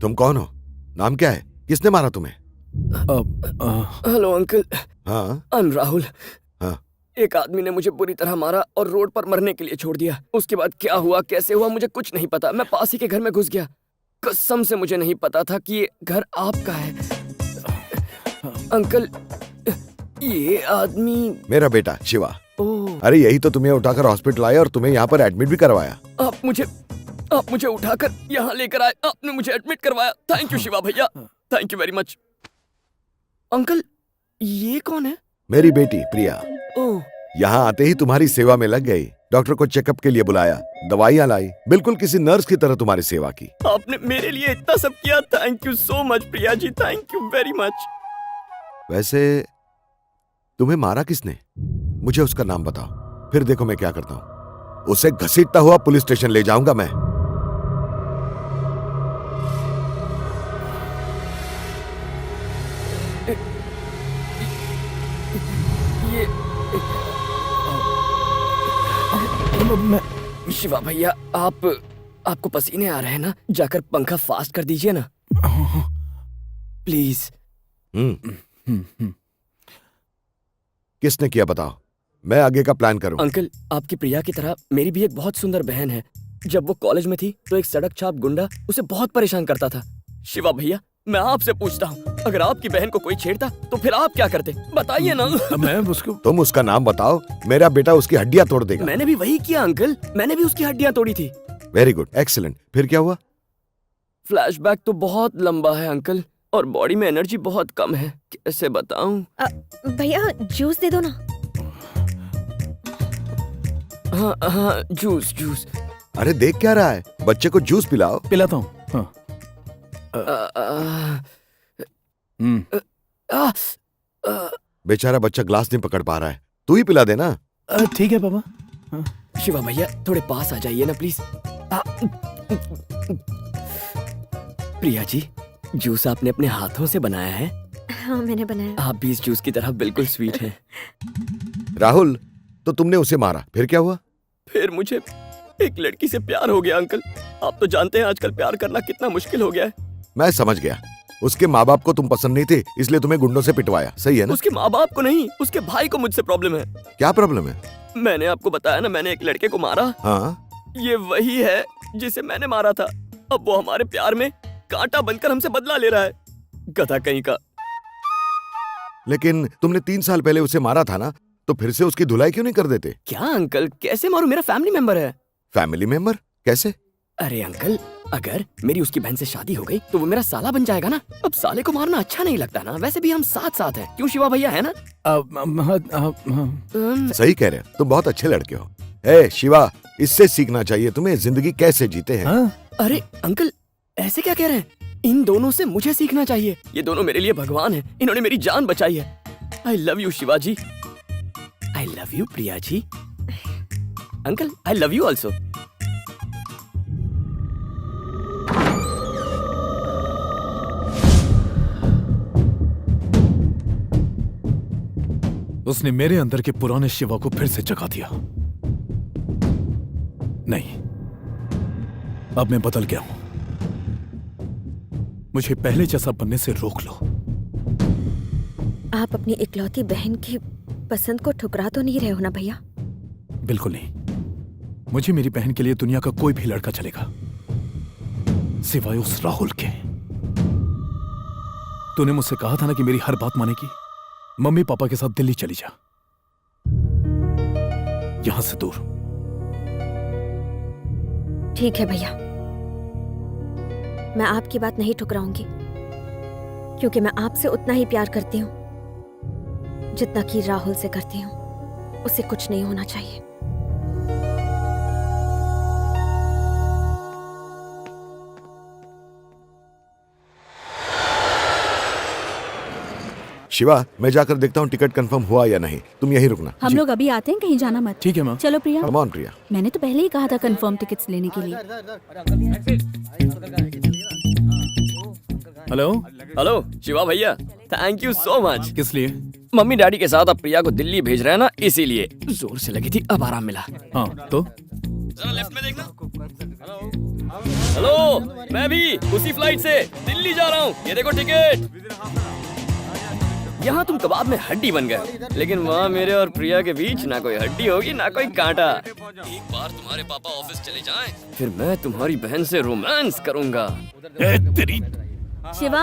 तुम कौन हो? नाम क्या है? किसने मारा तुम्हें? Hello uncle. हाँ, आई एम राहुल। हाँ। एक आदमी ने मुझे बुरी तरह मारा और रोड पर मरने के लिए छोड़ दिया। उसके बाद क्या हुआ, कैसे हुआ, मुझे कुछ नहीं पता। मैं पास ही के घर में घुस गया। कसम से मुझे नहीं पता था कि ये घर आपका है। अंकल, ये आदमी मेरा बेटा शिवा। ओह। अरे यही तो तुम्हें उठाकर हॉस्पिटल आया और तुम्हें यहाँ पर एडमिट भी करवाया। आप मुझे उठाकर यहाँ लेकर आए, आपने मुझे एडमिट करवाया। थैंक यू शिवा भैया, thank you very much. Uncle, ये कौन है? मेरी बेटी प्रिया। ओह। यहाँ आते ही तुम्हारी सेवा में लग गई। डॉक्टर को चेकअप के लिए बुलाया, दवाइयाँ लाई, बिल्कुल किसी नर्स की तरह तुम्हारी सेवा की। आपने मेरे लिए इतना सब किया। Thank you so much Priya ji, thank you very much. वैसे तुम्हें मारा किसने? मुझे उसका नाम बताओ, फिर देखो मैं क्या करता हूँ। उसे घसीटता हुआ पुलिस स्टेशन ले जाऊंगा मैं। शिवा भैया, आपको पसीने आ रहे हैं ना? जाकर पंखा फास्ट कर दीजिए ना प्लीज। किसने किया बताओ, मैं आगे का प्लान करूं। अंकल, आपकी प्रिया की तरह मेरी भी एक बहुत सुंदर बहन है। जब वो कॉलेज में थी तो एक सड़क छाप गुंडा उसे बहुत परेशान करता था। शिवा भैया, मैं आपसे पूछता हूँ, अगर आपकी बहन को कोई छेड़ता तो फिर आप क्या करते? बताइए ना। मैं उसको तुम उसका नाम बताओ, मेरा बेटा उसकी हड्डियां तोड़ देगा। मैंने भी वही किया अंकल, मैंने भी उसकी हड्डियां तोड़ी थी। Very good, excellent. फिर क्या हुआ? फ्लैशबैक तो बहुत लंबा है अंकल, और बॉडी में एनर्जी बहुत कम है। कैसे बताऊं? भैया जूस दे दो ना। हाँ हाँ, जूस जूस। अरे देख क्या रहा है, बच्चे को जूस पिलाओ। पिलाता हूँ। हाँ। बेचारा बच्चा ग्लास नहीं पकड़ पा रहा है, तू ही पिला देना। ठीक है पापा। हाँ। शिवा भैया थोड़े पास आ जाइए ना प्लीज। प्रिया जी, जूस आपने अपने हाथों से बनाया है? हाँ मैंने बनाया। आप भी इस जूस की तरह बिल्कुल स्वीट हैं। राहुल, तो तुमने उसे मारा, फिर क्या हुआ? फिर मुझे एक लड़की से प्यार हो गया अंकल। आप तो जानते हैं आजकल प्यार करना कितना मुश्किल हो गया है। मैं समझ गया, उसके माँ बाप को तुम पसंद नहीं थे, इसलिए तुम्हें गुंडों से पिटवाया, सही है ना? उसके माँ बाप को नहीं, उसके भाई को मुझसे प्रॉब्लम है। क्या प्रॉब्लम है? मैंने आपको बताया ना, मैंने एक लड़के को मारा। हाँ, ये वही है जिसे मैंने मारा था। अब वो हमारे प्यार में कांटा बनकर हमसे बदला ले रहा है, गधा कहीं का। लेकिन तुमने 3 साल पहले उसे मारा था ना, तो फिर से उसकी धुलाई क्यों नहीं कर देते? क्या अंकल, कैसे मारूं? मेरा फैमिली मेंबर है। Family member? कैसे? अरे अंकल, अगर मेरी उसकी बहन से शादी हो गई तो वो मेरा साला बन जाएगा ना। अब साले को मारना अच्छा नहीं लगता ना। वैसे भी हम साथ साथ हैं, क्यों शिवा भैया, है ना? सही कह रहे हो, तुम बहुत अच्छे लड़के हो। ए शिवा, इससे सीखना चाहिए तुम्हें जिंदगी कैसे जीते हैं। अरे अंकल, ऐसे क्या कह रहे हैं? इन दोनों से मुझे सीखना चाहिए। ये दोनों मेरे लिए भगवान हैं, इन्होंने मेरी जान बचाई है। I love you Shiva ji. I love you Priya ji. Uncle, I love you also. उसने मेरे अंदर के पुराने शिवा को फिर से जगा दिया। नहीं, अब मैं बदल गया हूं। मुझे पहले जैसा बनने से रोक लो। आप अपनी इकलौती बहन की पसंद को ठुकरा तो नहीं रहे हो ना भैया? बिल्कुल नहीं। मुझे मेरी बहन के लिए दुनिया का कोई भी लड़का चलेगा, सिवाय उस राहुल के। तूने मुझसे कहा था ना कि मेरी हर बात मानेगी। मम्मी पापा के साथ दिल्ली चली जा, यहां से दूर। ठीक है भैया, मैं आपकी बात नहीं ठुकराऊंगी, क्योंकि मैं आपसे उतना ही प्यार करती हूँ जितना कि राहुल से करती हूँ। उसे कुछ नहीं होना चाहिए। शिवा, मैं जाकर देखता हूँ टिकट कंफर्म हुआ या नहीं, तुम यहीं रुकना। हम लोग अभी आते हैं, कहीं जाना मत। ठीक है माँ। चलो प्रिया। कम ऑन प्रिया। मैंने तो पहले ही कहा था कंफर्म टिकट्स लेने के लिए। हेलो हेलो शिवा भैया, थैंक यू सो मच। किस लिए? मम्मी डैडी के साथ अब प्रिया को दिल्ली भेज रहे हैं ना, इसीलिए। जोर से लगी थी, अब आराम मिला। हाँ तो जरा लेफ्ट में देखना। हेलो, मैं भी उसी फ्लाइट से दिल्ली जा रहा हूँ, ये देखो टिकट। यहाँ तुम कबाब में हड्डी बन गए, लेकिन वहाँ मेरे और प्रिया के बीच ना कोई हड्डी होगी ना कोई कांटा। एक बार तुम्हारे पापा ऑफिस चले जाएं, फिर मैं तुम्हारी बहन से रोमांस करूंगा। तेरी Shiva,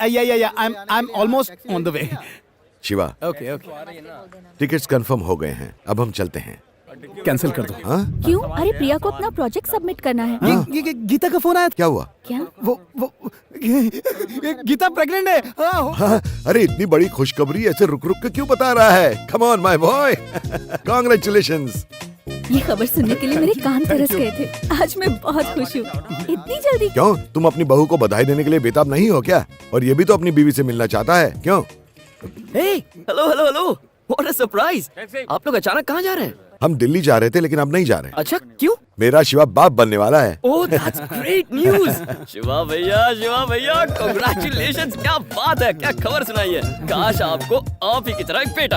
I'm almost on the way. Shiva, Okay. Tickets confirm हो गए हैं, अब हम चलते हैं। कैंसिल कर दो। हाँ? क्यों? अरे प्रिया को अपना प्रोजेक्ट सबमिट करना है। ये गीता का फोन आया। क्या हुआ? क्या? वो गीता प्रेग्नेंट है। हाँ, अरे इतनी बड़ी खुशखबरी ऐसे रुक रुक के क्यों बता रहा है? Come on my boy, congratulations. ये खबर सुनने के लिए मेरे कान तरस गए थे। आज मैं बहुत खुश हूँ। इतनी जल्दी? क्यों, तुम अपनी बहू को बधाई देने के लिए बेताब नहीं हो क्या? और ये भी तो अपनी बीवी से मिलना चाहता है, क्यों? Hey, hello hello hello, what a surprise. आप लोग अचानक कहाँ जा रहे हैं? हम दिल्ली जा रहे थे, लेकिन अब नहीं जा रहे। अच्छा, क्यों? मेरा शिवा बाप बनने वाला है। ओह, दैट्स ग्रेट न्यूज़। शिवा भैया, कांग्रेचुलेशंस। क्या बात है, क्या खबर सुनाई है। काश आपको आप ही की तरह एक बेटा।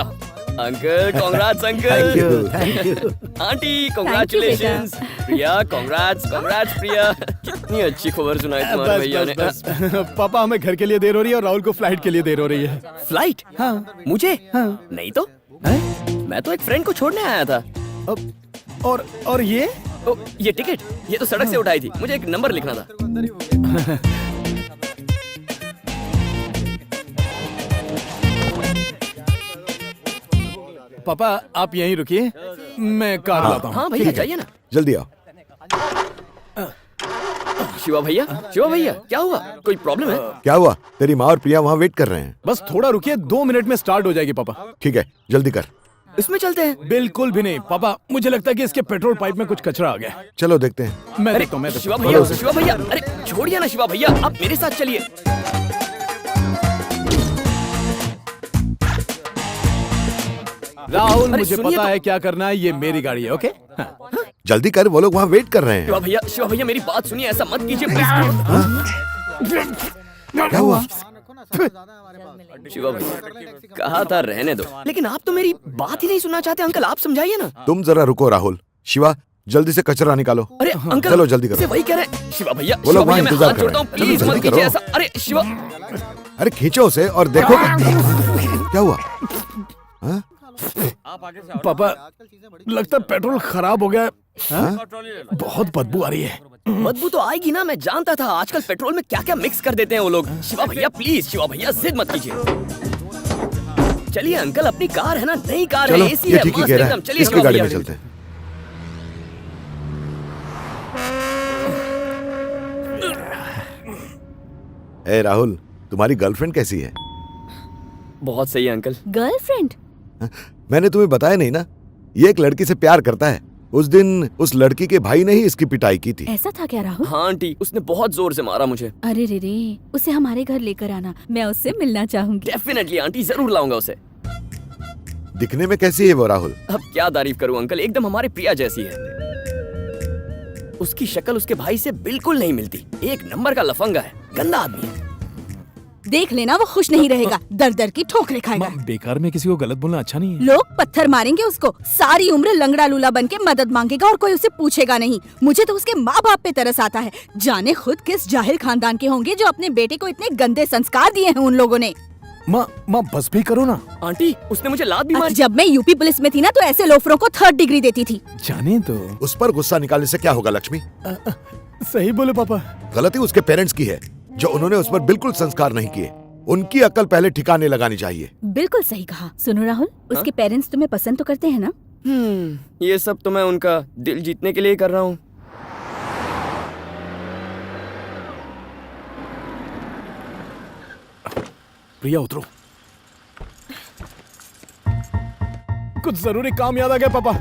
Uncle congrats uncle. Thank you. Aunty congratulations. Priya congrats Priya. कितनी अच्छी खबर सुनाई तुम्हारे भैया ने। पापा हमें घर के लिए देर हो रही है और राहुल को फ्लाइट के लिए देर हो रही है। फ्लाइट? हाँ। मुझे? हाँ। नहीं तो मैं तो एक फ्रेंड को छोड़ने आया था। और ये? ये टिकट, ये तो सड़क से उठाई थी, मुझे एक नंबर लिखना था। पापा आप यहीं रुकिए, मैं कार लाता हूँ। हाँ भैया, जाइए ना, जल्दी आओ। शिवा भैया, क्या हुआ? कोई प्रॉब्लम है? क्या हुआ? तेरी माँ और प्रिया वहाँ वेट कर रहे हैं। बस थोड़ा रुकिए, 2 मिनट में स्टार्ट हो जाएगी पापा। ठीक है, जल्दी कर। इसमें चलते हैं। बिल्कुल भी नहीं पापा, मुझे लगता है कि इसके पेट्रोल पाइप में कुछ कचरा आ गया। चलो देखते हैं। मैं अरे देखता हूं, मैं देखता शिवा हूं। भैया, शिवा भैया, अरे छोड़िए ना शिवा भैया, आप मेरे साथ चलिए। राहुल, अरे मुझे सुनिए पता तो। है क्या करना है, ये मेरी गाड़ी है। ओके हाँ। जल्दी कर, वो लोग वहाँ वेट कर रहे शिवा हैं। भैया मेरी बात सुनिए, ऐसा मत कीजिए प्लीज। क्या हुआ? शिवा भैया, कहा था रहने दो, लेकिन आप तो मेरी बात ही नहीं सुनना चाहते। अंकल आप समझाइए ना। तुम जरा रुको राहुल। शिवा, जल्दी से कचरा निकालो। अरे अंकल, चलो जल्दी करो। से वही कह रहे हैं। शिवा भैया, वो शिवा लोग वहाँ भैया, मैं इंतजार हाथ कर जोड़ता रहे हूँ, हैं। चलो प्लीज मत जल्दी कीजिए करो। ऐसा। अरे शिवा, अरे खींचो उसे और देखो क्या हुआ। हाँ? पापा, लगता है पेट्रोल खराब हो गया है। हाँ? बहुत बदबू आ रही है। बदबू तो आएगी ना, मैं जानता था। आजकल पेट्रोल में क्या क्या मिक्स कर देते हैं वो लोग। शिवा भैया प्लीज, शिवा भैया जिद मत कीजिए। चलिए अंकल, अपनी कार है ना, नई कार चलो, है, एसी ये है, ठीक ही मस्त कह रहा एकदम। है। चलिए इसकी शिवा गाड़ी भैया। में चलते हैं। ए राहुल, तुम्हारी गर्लफ्रेंड कैसी है? बहुत सही है अंकल। गर्लफ्रेंड? मैंने तुम्हें बताया नहीं ना, ये एक लड़की से प्यार करता है। उस दिन उस लड़की के भाई ने ही इसकी पिटाई की थी। ऐसा था क्या राहुल? हाँ आंटी, उसने बहुत जोर से मारा मुझे। अरे रे, उसे हमारे घर लेकर आना, मैं उससे मिलना चाहूंगी। डेफिनेटली आंटी, जरूर लाऊंगा उसे। दिखने में कैसी है वो राहुल? अब क्या तारीफ करूं अंकल, एकदम हमारे प्रिया जैसी है। उसकी शक्ल उसके भाई से बिल्कुल नहीं मिलती। एक नंबर का लफंगा है, गंदा आदमी है। देख लेना, वो खुश नहीं रहेगा, दर दर की ठोकरें खाएगा। माँ, बेकार में किसी को गलत बोलना अच्छा नहीं है। लोग पत्थर मारेंगे उसको, सारी उम्र लंगड़ा लूला बन के मदद मांगेगा और कोई उसे पूछेगा नहीं। मुझे तो उसके माँ बाप पे तरस आता है। जाने खुद किस जाहिल खानदान के होंगे जो अपने बेटे को इतने गंदे संस्कार दिए हैं उन लोगों ने। माँ, बस भी करो ना। आंटी, उसने मुझे लात भी मारी। जब मैं यूपी पुलिस में थी ना, तो ऐसे लोफरों को 3rd डिग्री देती थी। जाने तो। उस पर गुस्सा निकालने से क्या होगा लक्ष्मी? सही बोले पापा। गलती उसके पेरेंट्स की है, जो उन्होंने उस पर बिल्कुल संस्कार नहीं किए। उनकी अकल पहले ठिकाने लगानी चाहिए। बिल्कुल सही कहा। सुनो राहुल, उसके पेरेंट्स तुम्हें पसंद तो करते हैं ना? ये सब तो मैं उनका दिल जीतने के लिए ही कर रहा हूँ। प्रिया उतरो, कुछ जरूरी काम याद आ गया पापा।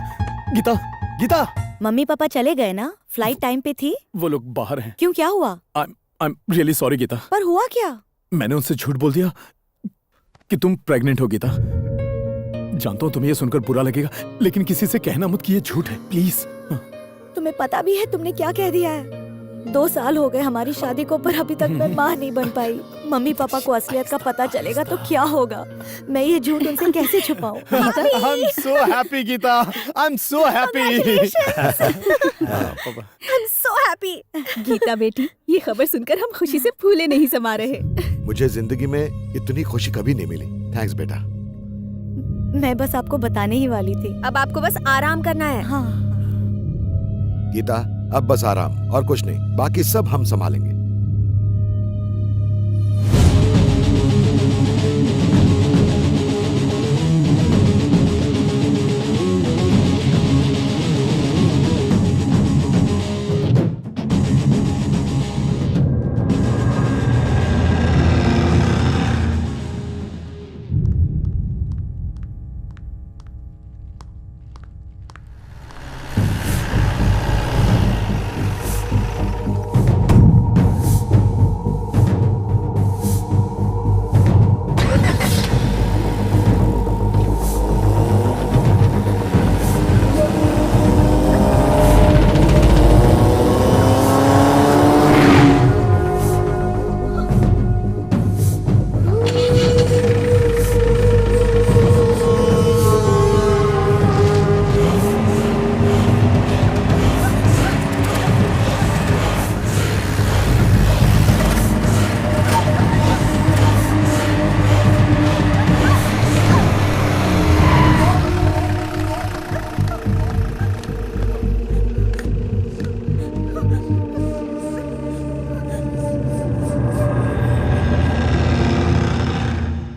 गीता, गीता। मम्मी पापा चले गए ना? फ्लाइट टाइम पे थी? वो लोग बाहर हैं। क्यों, क्या हुआ? I am really sorry Geeta. पर हुआ क्या? मैंने उनसे झूठ बोल दिया कि तुम प्रेग्नेंट हो गीता। जानता हूँ तुम्हें ये सुनकर बुरा लगेगा, लेकिन किसी से कहना मत कि ये झूठ है, प्लीज। तुम्हें पता भी है तुमने क्या कह दिया है? 2 साल हो गए हमारी शादी को, पर अभी तक मैं माँ नहीं बन पाई। मम्मी पापा को असलियत का पता चलेगा तो क्या होगा? मैं ये झूठ उनसे कैसे छुपाऊं? I am so happy Geeta, I am so happy. I'm so happy. Geeta बेटी, ये खबर सुनकर हम खुशी से फूले नहीं समा रहे। मुझे जिंदगी में इतनी खुशी कभी नहीं मिली। थैंक्स बेटा। मैं बस आपको बताने ही वाली थी। अब आपको बस आराम करना है। हाँ। गीता, अब बस आराम और कुछ नहीं, बाकी सब हम संभालेंगे।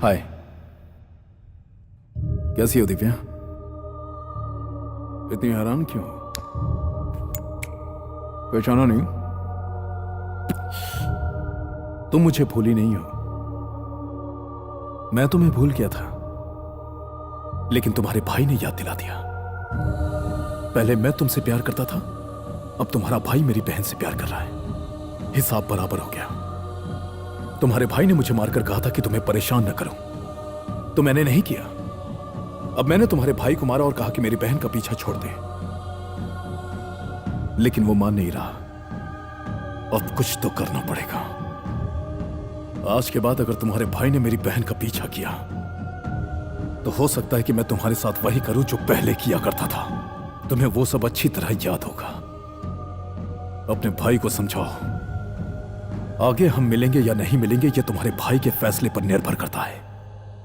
हाय, कैसी हो दिव्या? इतनी हैरान क्यों? पहचाना नहीं? तुम मुझे भूली नहीं हो। मैं तुम्हें भूल गया था। लेकिन तुम्हारे भाई ने याद दिला दिया। पहले मैं तुमसे प्यार करता था, अब तुम्हारा भाई मेरी बहन से प्यार कर रहा है। हिसाब बराबर हो गया। तुम्हारे भाई ने मुझे मारकर कहा था कि तुम्हें परेशान न करूं, तो मैंने नहीं किया। अब मैंने तुम्हारे भाई को मारा और कहा कि मेरी बहन का पीछा छोड़ दे, लेकिन वो मान नहीं रहा। अब कुछ तो करना पड़ेगा। आज के बाद अगर तुम्हारे भाई ने मेरी बहन का पीछा किया तो हो सकता है कि मैं तुम्हारे साथ वही करूं जो पहले किया करता था। तुम्हें वो सब अच्छी तरह याद होगा। अपने भाई को समझाओ। आगे हम मिलेंगे या नहीं मिलेंगे ये तुम्हारे भाई के फैसले पर निर्भर करता है।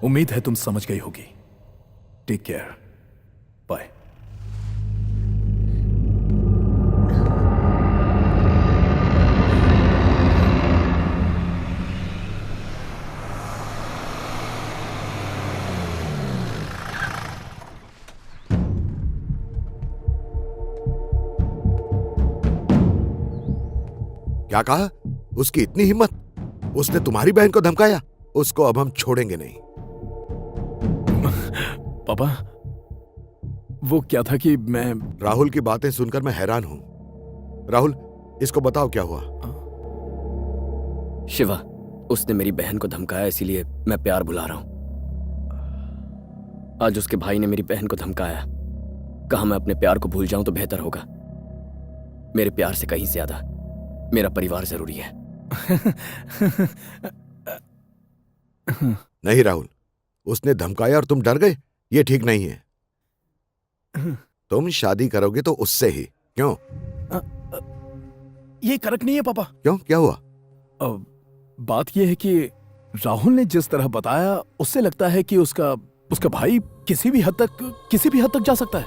उम्मीद है तुम समझ गई होगी। Take care, bye. क्या कहा? उसकी इतनी हिम्मत? उसने तुम्हारी बहन को धमकाया? उसको अब हम छोड़ेंगे नहीं। पापा, वो क्या था कि मैं राहुल की बातें सुनकर मैं हैरान हूं। राहुल, इसको बताओ क्या हुआ। शिवा, उसने मेरी बहन को धमकाया, इसीलिए मैं प्यार भुला रहा हूं। आज उसके भाई ने मेरी बहन को धमकाया, कहा मैं अपने प्यार को भूल जाऊं तो बेहतर होगा। मेरे प्यार से कहीं ज्यादा मेरा परिवार जरूरी है। नहीं राहुल, उसने धमकाया और तुम डर गए, ये ठीक नहीं है। तुम शादी करोगे तो उससे ही। क्यों? ये करेक्ट नहीं है पापा। क्यों, क्या हुआ? बात यह है कि राहुल ने जिस तरह बताया उससे लगता है कि उसका भाई किसी भी हद तक जा सकता है।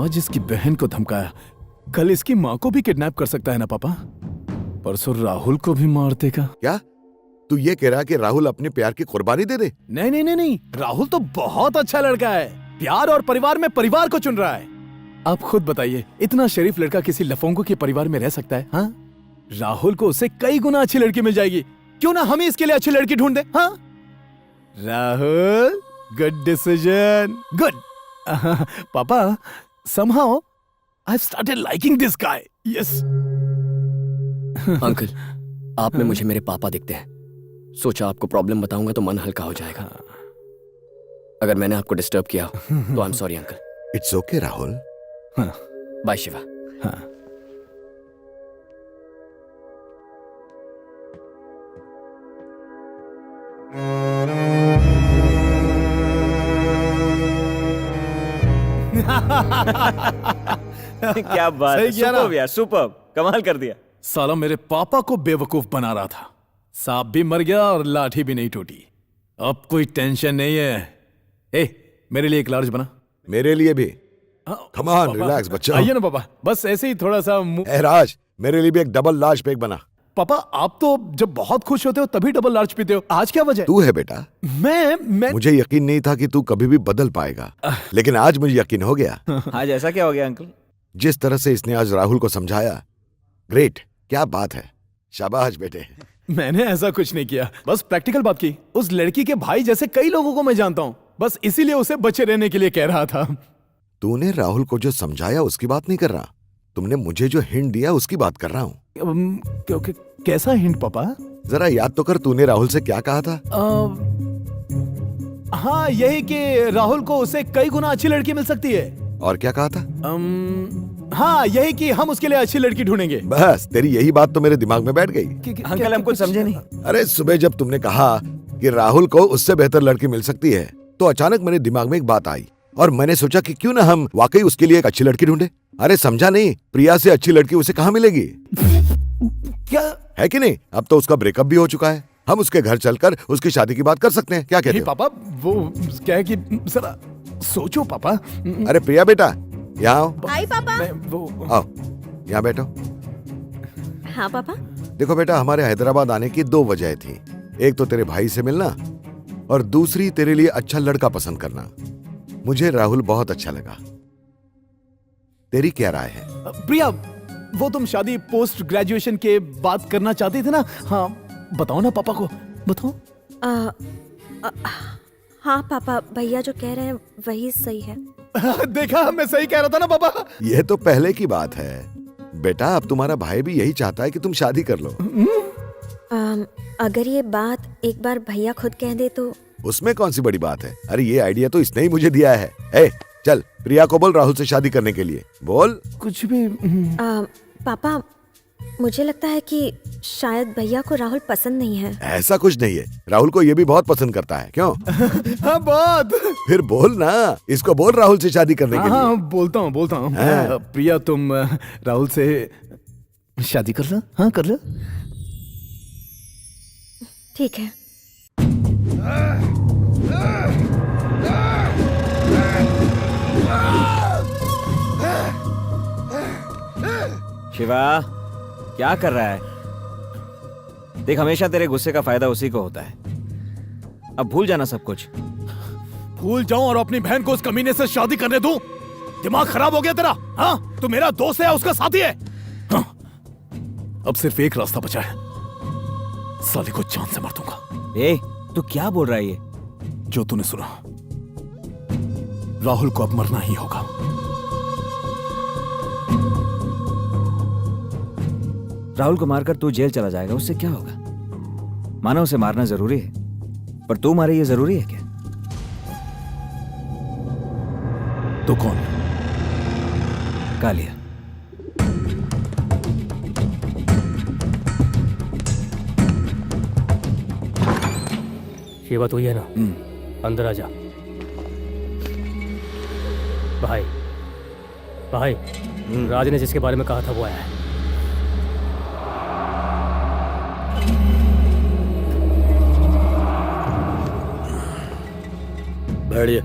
आज इसकी बहन को धमकाया, कल इसकी माँ को भी किडनैप कर सकता है ना पापा? परसों राहुल को भी मार देगा। क्या तू ये कह रहा कि राहुल अपने प्यार की कुर्बानी दे दे? नहीं, राहुल तो बहुत अच्छा लड़का है। प्यार और परिवार में परिवार को चुन रहा है। आप खुद बताइए, इतना शरीफ लड़का किसी लफंगों के परिवार में रह सकता है? हाँ, राहुल को उससे कई गुना अच्छी लड़की मिल जाएगी। क्यों ना हम ही इसके लिए अच्छी लड़की ढूंढ दें? हाँ राहुल, गुड डिसीजन, गुड। पापा, somehow I've started liking this guy. Yes. Uncle, आप में मुझे मेरे पापा दिखते हैं। सोचा आपको प्रॉब्लम बताऊंगा तो मन हल्का हो जाएगा। अगर मैंने आपको डिस्टर्ब किया तो I am sorry uncle. It's okay Rahul. Bye Shiva. क्या बात है, सुपर्ब यार, सुपर्ब, कमाल कर दिया। साला मेरे पापा को बेवकूफ बना रहा था। सांप भी मर गया और लाठी भी नहीं टूटी। अब कोई टेंशन नहीं है। मेरे लिए एक लार्ज बना। मेरे लिए भी। कम ऑन, रिलैक्स बच्चा। आइए ना पापा, बस ऐसे ही थोड़ा सा राज, मेरे लिए भी एक डबल लार्ज पैक बना। पापा, आप तो जब बहुत खुश होते हो तभी डबल लार्ज पीते हो। आज क्या वजह? तू है बेटा। मैं मुझे यकीन नहीं था कि तू कभी भी बदल पाएगा, लेकिन आज मुझे यकीन हो गया। आज ऐसा क्या हो गया अंकल? जिस तरह से इसने आज राहुल को समझाया, ग्रेट, क्या बात है। शाबाश बेटे। मैंने ऐसा कुछ नहीं किया, बस प्रैक्टिकल बात की। उस लड़की के भाई जैसे कई लोगों को मैं जानता हूँ, बस इसीलिए उसे बचे रहने के लिए कह रहा था। तूने राहुल को जो समझाया उसकी बात नहीं कर रहा, तुमने मुझे जो हिंट दिया उसकी बात कर रहा हूँ। कैसा हिंट पापा? जरा याद तो कर, तूने राहुल से क्या कहा था? हाँ, यही कि राहुल को उसे कई गुना अच्छी लड़की मिल सकती है। और क्या कहा था? हाँ, यही कि हम उसके लिए अच्छी लड़की ढूंढेंगे। बस तेरी यही बात तो मेरे दिमाग में बैठ गई। अंकल, हम कुछ समझे नहीं। अरे सुबह जब तुमने कहा कि राहुल को उससे बेहतर लड़की मिल सकती है तो अचानक मेरे दिमाग में एक बात आई और मैंने सोचा कि क्यों ना हम वाकई उसके लिए एक अच्छी लड़की ढूंढे। अरे समझा नहीं? प्रिया से अच्छी लड़की उसे कहाँ मिलेगी? क्या है कि नहीं? अब तो उसका ब्रेकअप भी हो चुका है, हम उसके घर चलकर उसकी शादी की बात कर सकते हैं। क्या कहते हो? पापा, वो क्या है कि जरा सोचो पापा। अरे प्रिया बेटा, यहाँ आओ। हाय पापा। आओ, यहाँ बैठो। हाँ पापा। देखो बेटा, हमारे हैदराबाद आने की दो वजह थी। एक तो तेरे भाई से मिलना और दूसरी तेरे लिए अच्छा लड़का पसंद करना। मुझे राहुल बहुत अच्छा लगा। तेरी क्या राय है? प्रिया, वो तुम शादी पोस्ट ग्रेजुएशन के बाद करना चाहते थे ना? हाँ, बताओ ना पापा को, बताओ। हाँ पापा, भैया जो कह रहे हैं वही सही है। देखा, मैं सही कह रहा था ना पापा। यह तो पहले की बात है बेटा, अब तुम्हारा भाई भी यही चाहता है कि तुम शादी कर लो। अगर ये बात एक बार भैया खुद कह दे तो? उसमें कौन सी बड़ी बात है? अरे ये आइडिया तो इसने ही मुझे दिया है। ए, चल प्रिया को बोल राहुल से शादी करने के लिए बोल। कुछ भी। पापा, मुझे लगता है कि शायद भैया को राहुल पसंद नहीं है। ऐसा कुछ नहीं है, राहुल को ये भी बहुत पसंद करता है। क्यों? हाँ, बहुत। फिर बोल ना, इसको बोल राहुल से शादी करने के लिए। हाँ, बोलता हूँ। हाँ। प्रिया, तुम राहुल से शादी कर लो। हाँ, कर लो। ठीक है। शिवा, क्या कर रहा है? देख, हमेशा तेरे गुस्से का फायदा उसी को होता है। अब भूल जाना सब कुछ। भूल जाऊं और अपनी बहन को उस कमीने से शादी करने दूं? दिमाग खराब हो गया तेरा? हाँ, तू मेरा दोस्त है, उसका साथी है। हाँ, अब सिर्फ एक रास्ता बचा है, साले को जान से मार दूंगा। ए, तू क्या बोल रहा है ये? जो तूने सुना, राहुल को अब मरना ही होगा। राहुल को मारकर तू जेल चला जाएगा, उससे क्या होगा? माना उसे मारना जरूरी है, पर तू मारे ये जरूरी है क्या? तो कौन? कालिया। शिवा तो ही है ना? अंदर आ जा। भाई, राज ने जिसके बारे में कहा था वो आया है। बैठिए।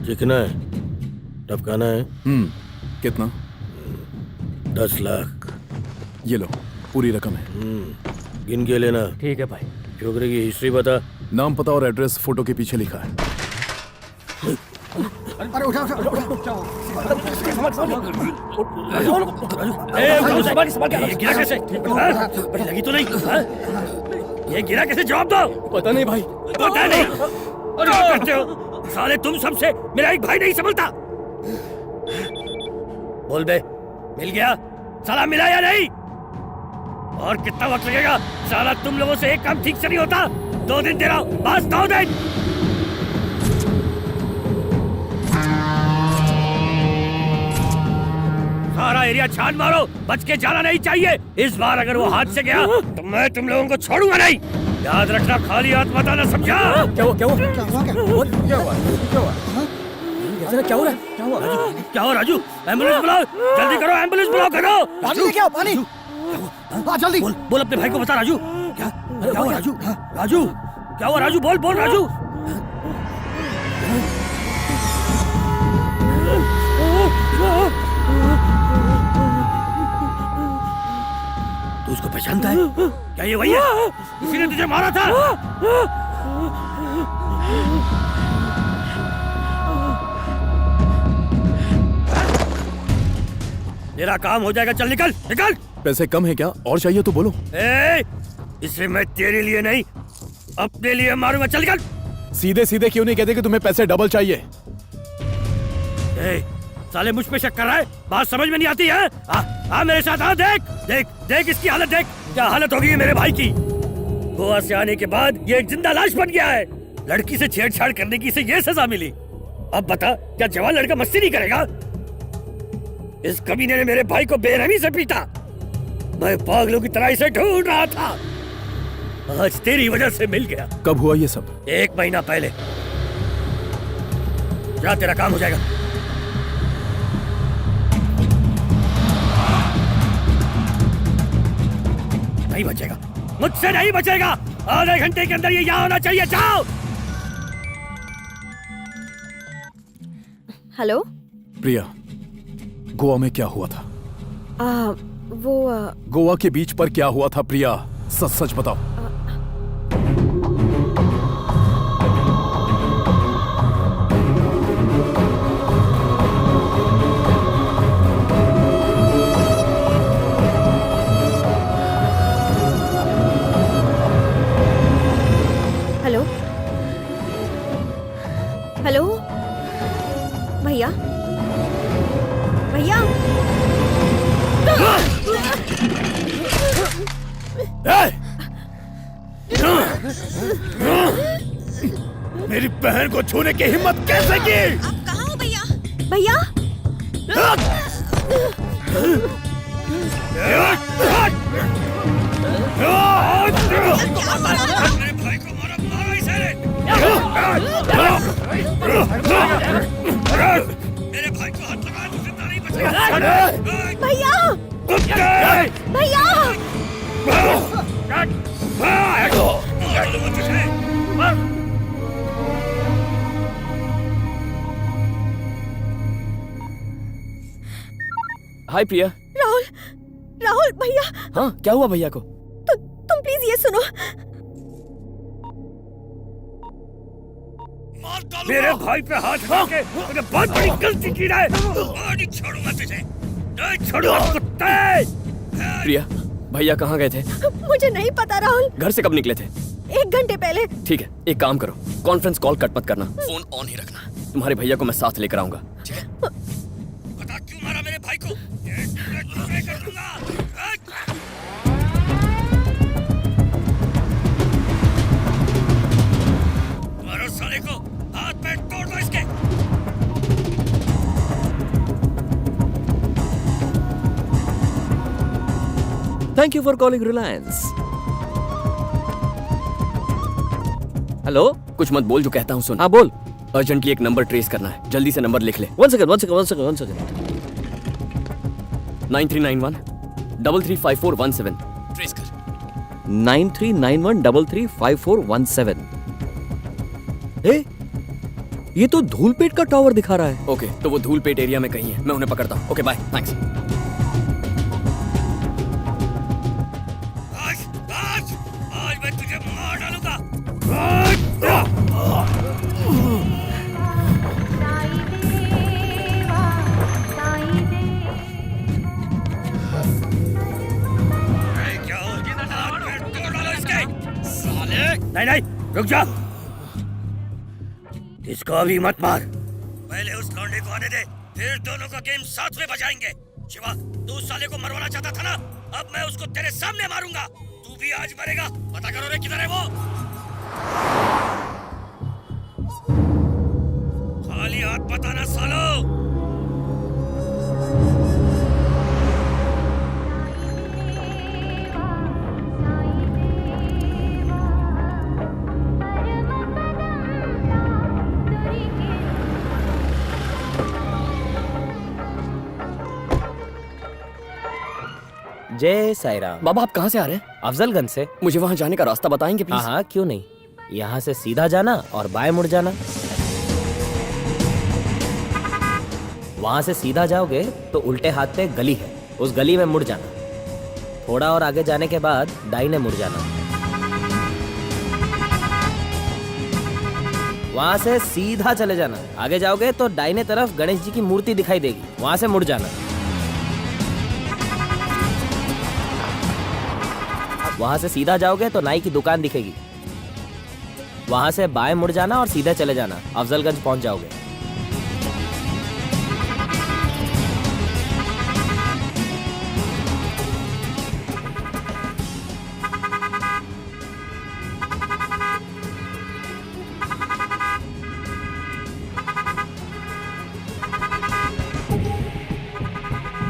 चिकना है, टपकाना है। कितना? 10 लाख। ये लो, पूरी रकम है। गिन के लेना। ठीक है भाई। छोकरे की हिस्ट्री बता। नाम, पता और एड्रेस फोटो के पीछे लिखा है। अरे उठा। ये गिरा कैसे? बड़ी लगी तो नहीं? ये गिरा कैसे? जवाब दो। पता नहीं भाई। पता नहीं? अरे क्या करते हो साले? तुम सबसे मेरा एक भाई नहीं संभलता। बोल बे, मिल गया? साला मिला या नहीं? और कितना वक्त लगेगा? साला तुम लोगों से एक काम ठीक से नहीं होता। 2 दिन दे रहा हूं, बस 2 दिन। सारा एरिया छान मारो, बच के जाना नहीं चाहिए। इस बार अगर वो हाथ से गया तो मैं तुम लोगों को छोड़ूंगा नहीं। याद रखना, खाली हाथ मत आना, समझा? क्या हुआ राजू? एम्बुलेंस बुलाओ, जल्दी करो, एम्बुलेंस बुलाओ, करो। पानी लेके आओ, पानी। हाँ, जल्दी बोल अपने भाई को बता। राजू क्या हुआ? राजू क्या हुआ? राजू बोल राजू। तू उसको पहचानता है क्या? ये वही है, इसी ने तुझे मारा था। तेरा काम हो जाएगा, चल निकल। पैसे कम है क्या? और चाहिए तो बोलो। इसे मैं तेरे लिए नहीं, अपने लिए मारूंगा। चल निकल। सीधे सीधे क्यों नहीं कहते कि तुम्हें पैसे डबल चाहिए? साले मुझ पे शक कर रहा है? बात समझ में नहीं आती है? आ मेरे साथ आ। देख इसकी हालत देख, क्या हालत होगी मेरे भाई की। गोवा से आने के बाद ये एक जिंदा लाश बन गया है। लड़की से छेड़छाड़ करने की इसे ये सजा मिली। अब बता, क्या जवान लड़का मस्ती नहीं करेगा? इस कमीने ने मेरे भाई को बेरहमी से पीटा। मैं पागलों की तरह इसे ढूंढ रहा था, आज तेरी वजह से मिल गया। कब हुआ ये सब? 1 महीना पहले। जा, तेरा काम हो जाएगा। नहीं बचेगा, मुझसे नहीं बचेगा। आधे घंटे के अंदर ये यहाँ होना चाहिए। जाओ। हेलो प्रिया, गोवा में क्या हुआ था? गोवा के बीच पर क्या हुआ था प्रिया? सच सच बताओ। मेरी बहन को छूने की हिम्मत कैसे की? आप कहाँ हो भैया? भैया मेरे भाई को मारो, मारो इसे। मेरे भाई को हाथ लगा, जिंदा नहीं बचेगा। भैया भैया हाय प्रिया। राहुल राहुल भैया। हाँ क्या हुआ भैया को? तुम प्लीज ये सुनो। मेरे भाई पे हाथ रखे, तूने बहुत बड़ी गलती की है। नहीं छोड़ूंगा तुझे, नहीं छोड़ूंगा कुत्ते। प्रिया भैया कहाँ गए थे? मुझे नहीं पता राहुल। घर से कब निकले थे? 1 घंटे पहले। ठीक है, एक काम करो, कॉन्फ्रेंस कॉल कट मत करना, फोन ऑन ही रखना। तुम्हारे भैया को मैं साथ लेकर आऊंगा, ठीक है? बता क्यों मारा मेरे भाई को? ये कर दूंगा। मारो साले को, हाथ पैर तोड़ दो इसके। Thank you for calling Reliance. Hello. कुछ मत बोल, जो कहता हूँ सुन। हाँ बोल। अर्जेंटली एक नंबर ट्रेस करना है, जल्दी से नंबर लिख ले। 1 सेकंड। 9391 335417 ट्रेस कर। 9391335417। ये तो धूलपेट का टावर दिखा रहा है। ओके, तो वो धूलपेट एरिया में कहीं है, मैं उन्हें पकड़ता हूँ। Okay bye, thanks. आज मैं तुझे मार डालूंगा। क्या हो? हाथ पैर तोड़ डालो इसके। साले। नहीं, रुक जा। इसको अभी मत मार, पहले उस लौंडे को आने दे, फिर दोनों का गेम साथ में बजाएंगे। शिवा, तू उस साले को मरवाना चाहता था ना? अब मैं उसको तेरे सामने मारूंगा, तू भी आज मरेगा। पता करो रे किधर है वो। खाली हाथ बताना सालो। जय साईराम। बाबा आप कहाँ से आ रहे हैं? अफजलगंज से। मुझे वहाँ जाने का रास्ता बताएंगे प्लीज? हाँ क्यों नहीं, यहाँ से सीधा जाना और बाएं मुड़ जाना। वहाँ से सीधा जाओगे तो उल्टे हाथ पे गली है, उस गली में मुड़ जाना। थोड़ा और आगे जाने के बाद दाहिने मुड़ जाना। वहाँ से सीधा चले जाना, आगे जाओगे तो दाहिने तरफ गणेश जी की मूर्ति दिखाई देगी, वहाँ से मुड़ जाना। वहाँ से सीधा जाओगे तो नाई की दुकान दिखेगी, वहाँ से बाएं मुड़ जाना और सीधे चले जाना, अफजलगंज पहुँच जाओगे।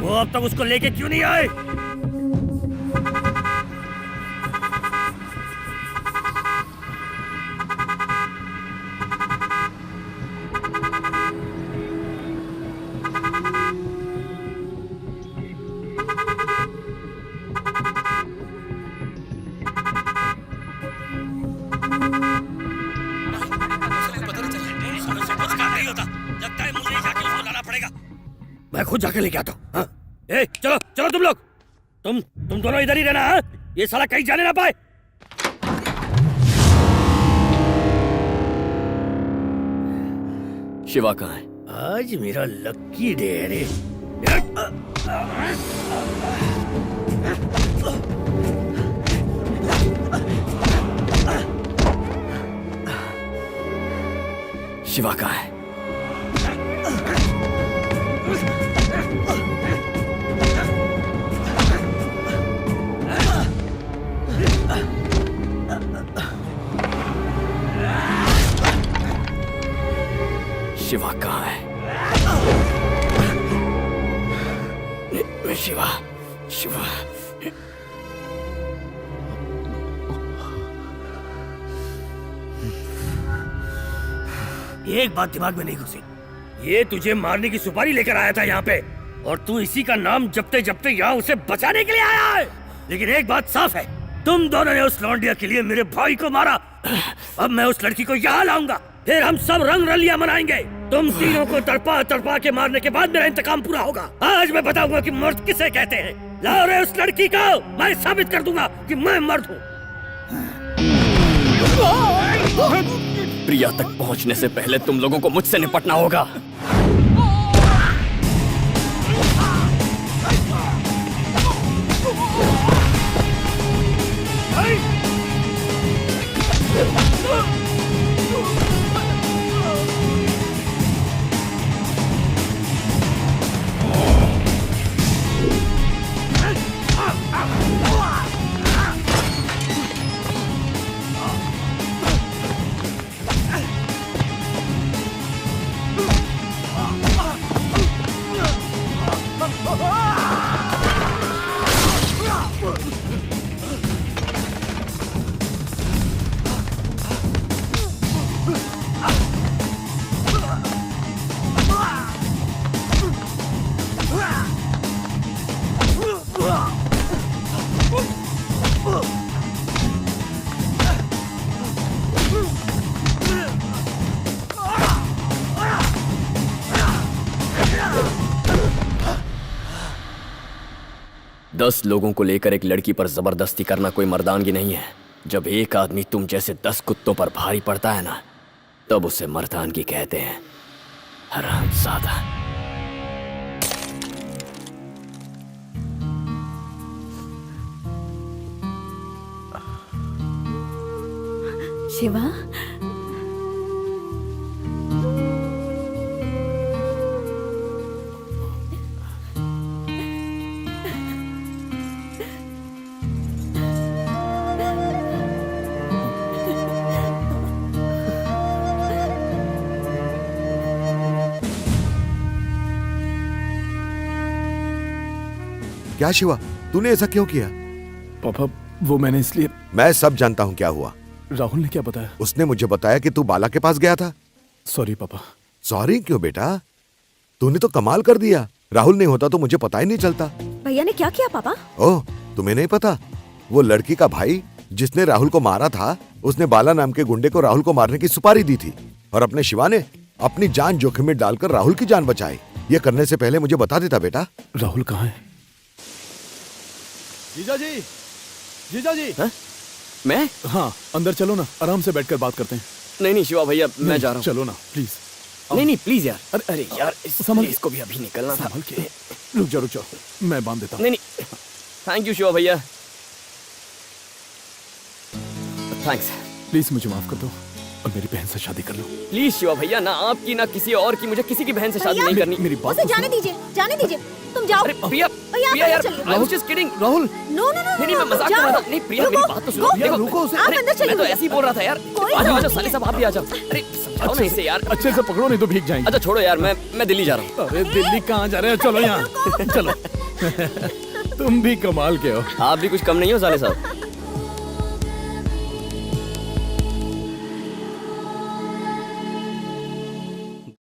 वो अब तक उसको लेके क्यों नहीं आए? मैं खुद जाके लेके आता हूँ। हाँ? ए, चलो चलो तुम लोग, तुम दोनों इधर ही रहना। हाँ? ये साला कहीं जाने ना पाए। शिवा कहाँ है? आज मेरा लकी डे है रे। शिवा कहाँ है? शिवा कहाँ है? शिवा, शिवा। एक बात दिमाग में नहीं घुसी, ये तुझे मारने की सुपारी लेकर आया था यहाँ पे, और तू इसी का नाम जपते जपते यहाँ उसे बचाने के लिए आया है। लेकिन एक बात साफ है, तुम दोनों ने उस लौंडिया के लिए मेरे भाई को मारा। अब मैं उस लड़की को यहाँ लाऊंगा, फिर हम सब रंग रलियां मनाएंगे। तुम तीनों को तड़पा तड़पा के मारने के बाद मेरा इंतकाम पूरा होगा। आज मैं बताऊंगा कि मर्द किसे कहते हैं। लाओ रे उस लड़की को, मैं साबित कर दूंगा कि मैं मर्द हूँ। प्रिया तक पहुंचने से पहले तुम लोगों को मुझसे निपटना होगा। दस लोगों को लेकर एक लड़की पर जबरदस्ती करना कोई मर्दानगी नहीं है। जब एक आदमी तुम जैसे 10 कुत्तों पर भारी पड़ता है ना, तब उसे मर्दानगी कहते हैं। हरामजादा। शिवा, क्या शिवा, तूने ऐसा क्यों किया? पापा, वो मैंने इसलिए। मैं सब जानता हूँ क्या हुआ। राहुल ने क्या बताया? उसने मुझे बताया कि तू बाला के पास गया था। सॉरी पापा। सॉरी क्यों बेटा? तूने तो कमाल कर दिया। राहुल नहीं होता तो मुझे पता ही नहीं चलता। भैया ने क्या किया पापा? ओह, तुम्हें नहीं पता? वो लड़की का भाई जिसने राहुल को मारा था, उसने बाला नाम के गुंडे को राहुल को मारने की सुपारी दी थी, और अपने शिवा ने अपनी जान जोखिम में डालकर राहुल की जान बचाई। ये करने से पहले मुझे बता देता बेटा। राहुल कहाँ है? जीजा जी, जीजा जी। हा? मैं? हाँ, अंदर चलो ना, आराम से बैठकर बात करते हैं। नहीं शिवा भैया, मैं जा रहा हूँ। चलो ना प्लीज। नहीं प्लीज यार। अरे यार, संभल, इसको भी अभी निकलना था। संभल के। रुक जाओ, मैं बांध देता हूँ। नहीं थैंक यू शिवा भैया, थैंक्स। प्लीज मुझे माफ कर दो और मेरी बहन से शादी कर लो। प्लीज शिवा भैया, ना आपकी ना किसी और की, मुझे किसी की बहन से शादी नहीं करनी। मेरी बात उसे जाने दीजिए, जाने दीजिए। तुम जाओ। अरे प्रिया, प्रिया यार, I was just kidding। Rahul, no no no, नहीं मैं मजाक कर रहा था। नहीं प्रिया, मेरी बात तो सुनो। देखो, रुको उसे। आप अंदर चलिए। मैं तो ऐसे ही बोल रहा था यार। आ जाओ साले साहब, आप भी आ जाओ। अरे समझाओ ना इसे यार। अच्छे से पकड़ो नहीं तो भीग जाएंगे। अच्छा छोड़ो यार, मैं दिल्ली जा रहा हूँ। अरे दिल्ली कहाँ जा रहे हो? चलो यहाँ। चलो। तुम भी कमाल के हो। आप भी कुछ कम नहीं हो साले साहब।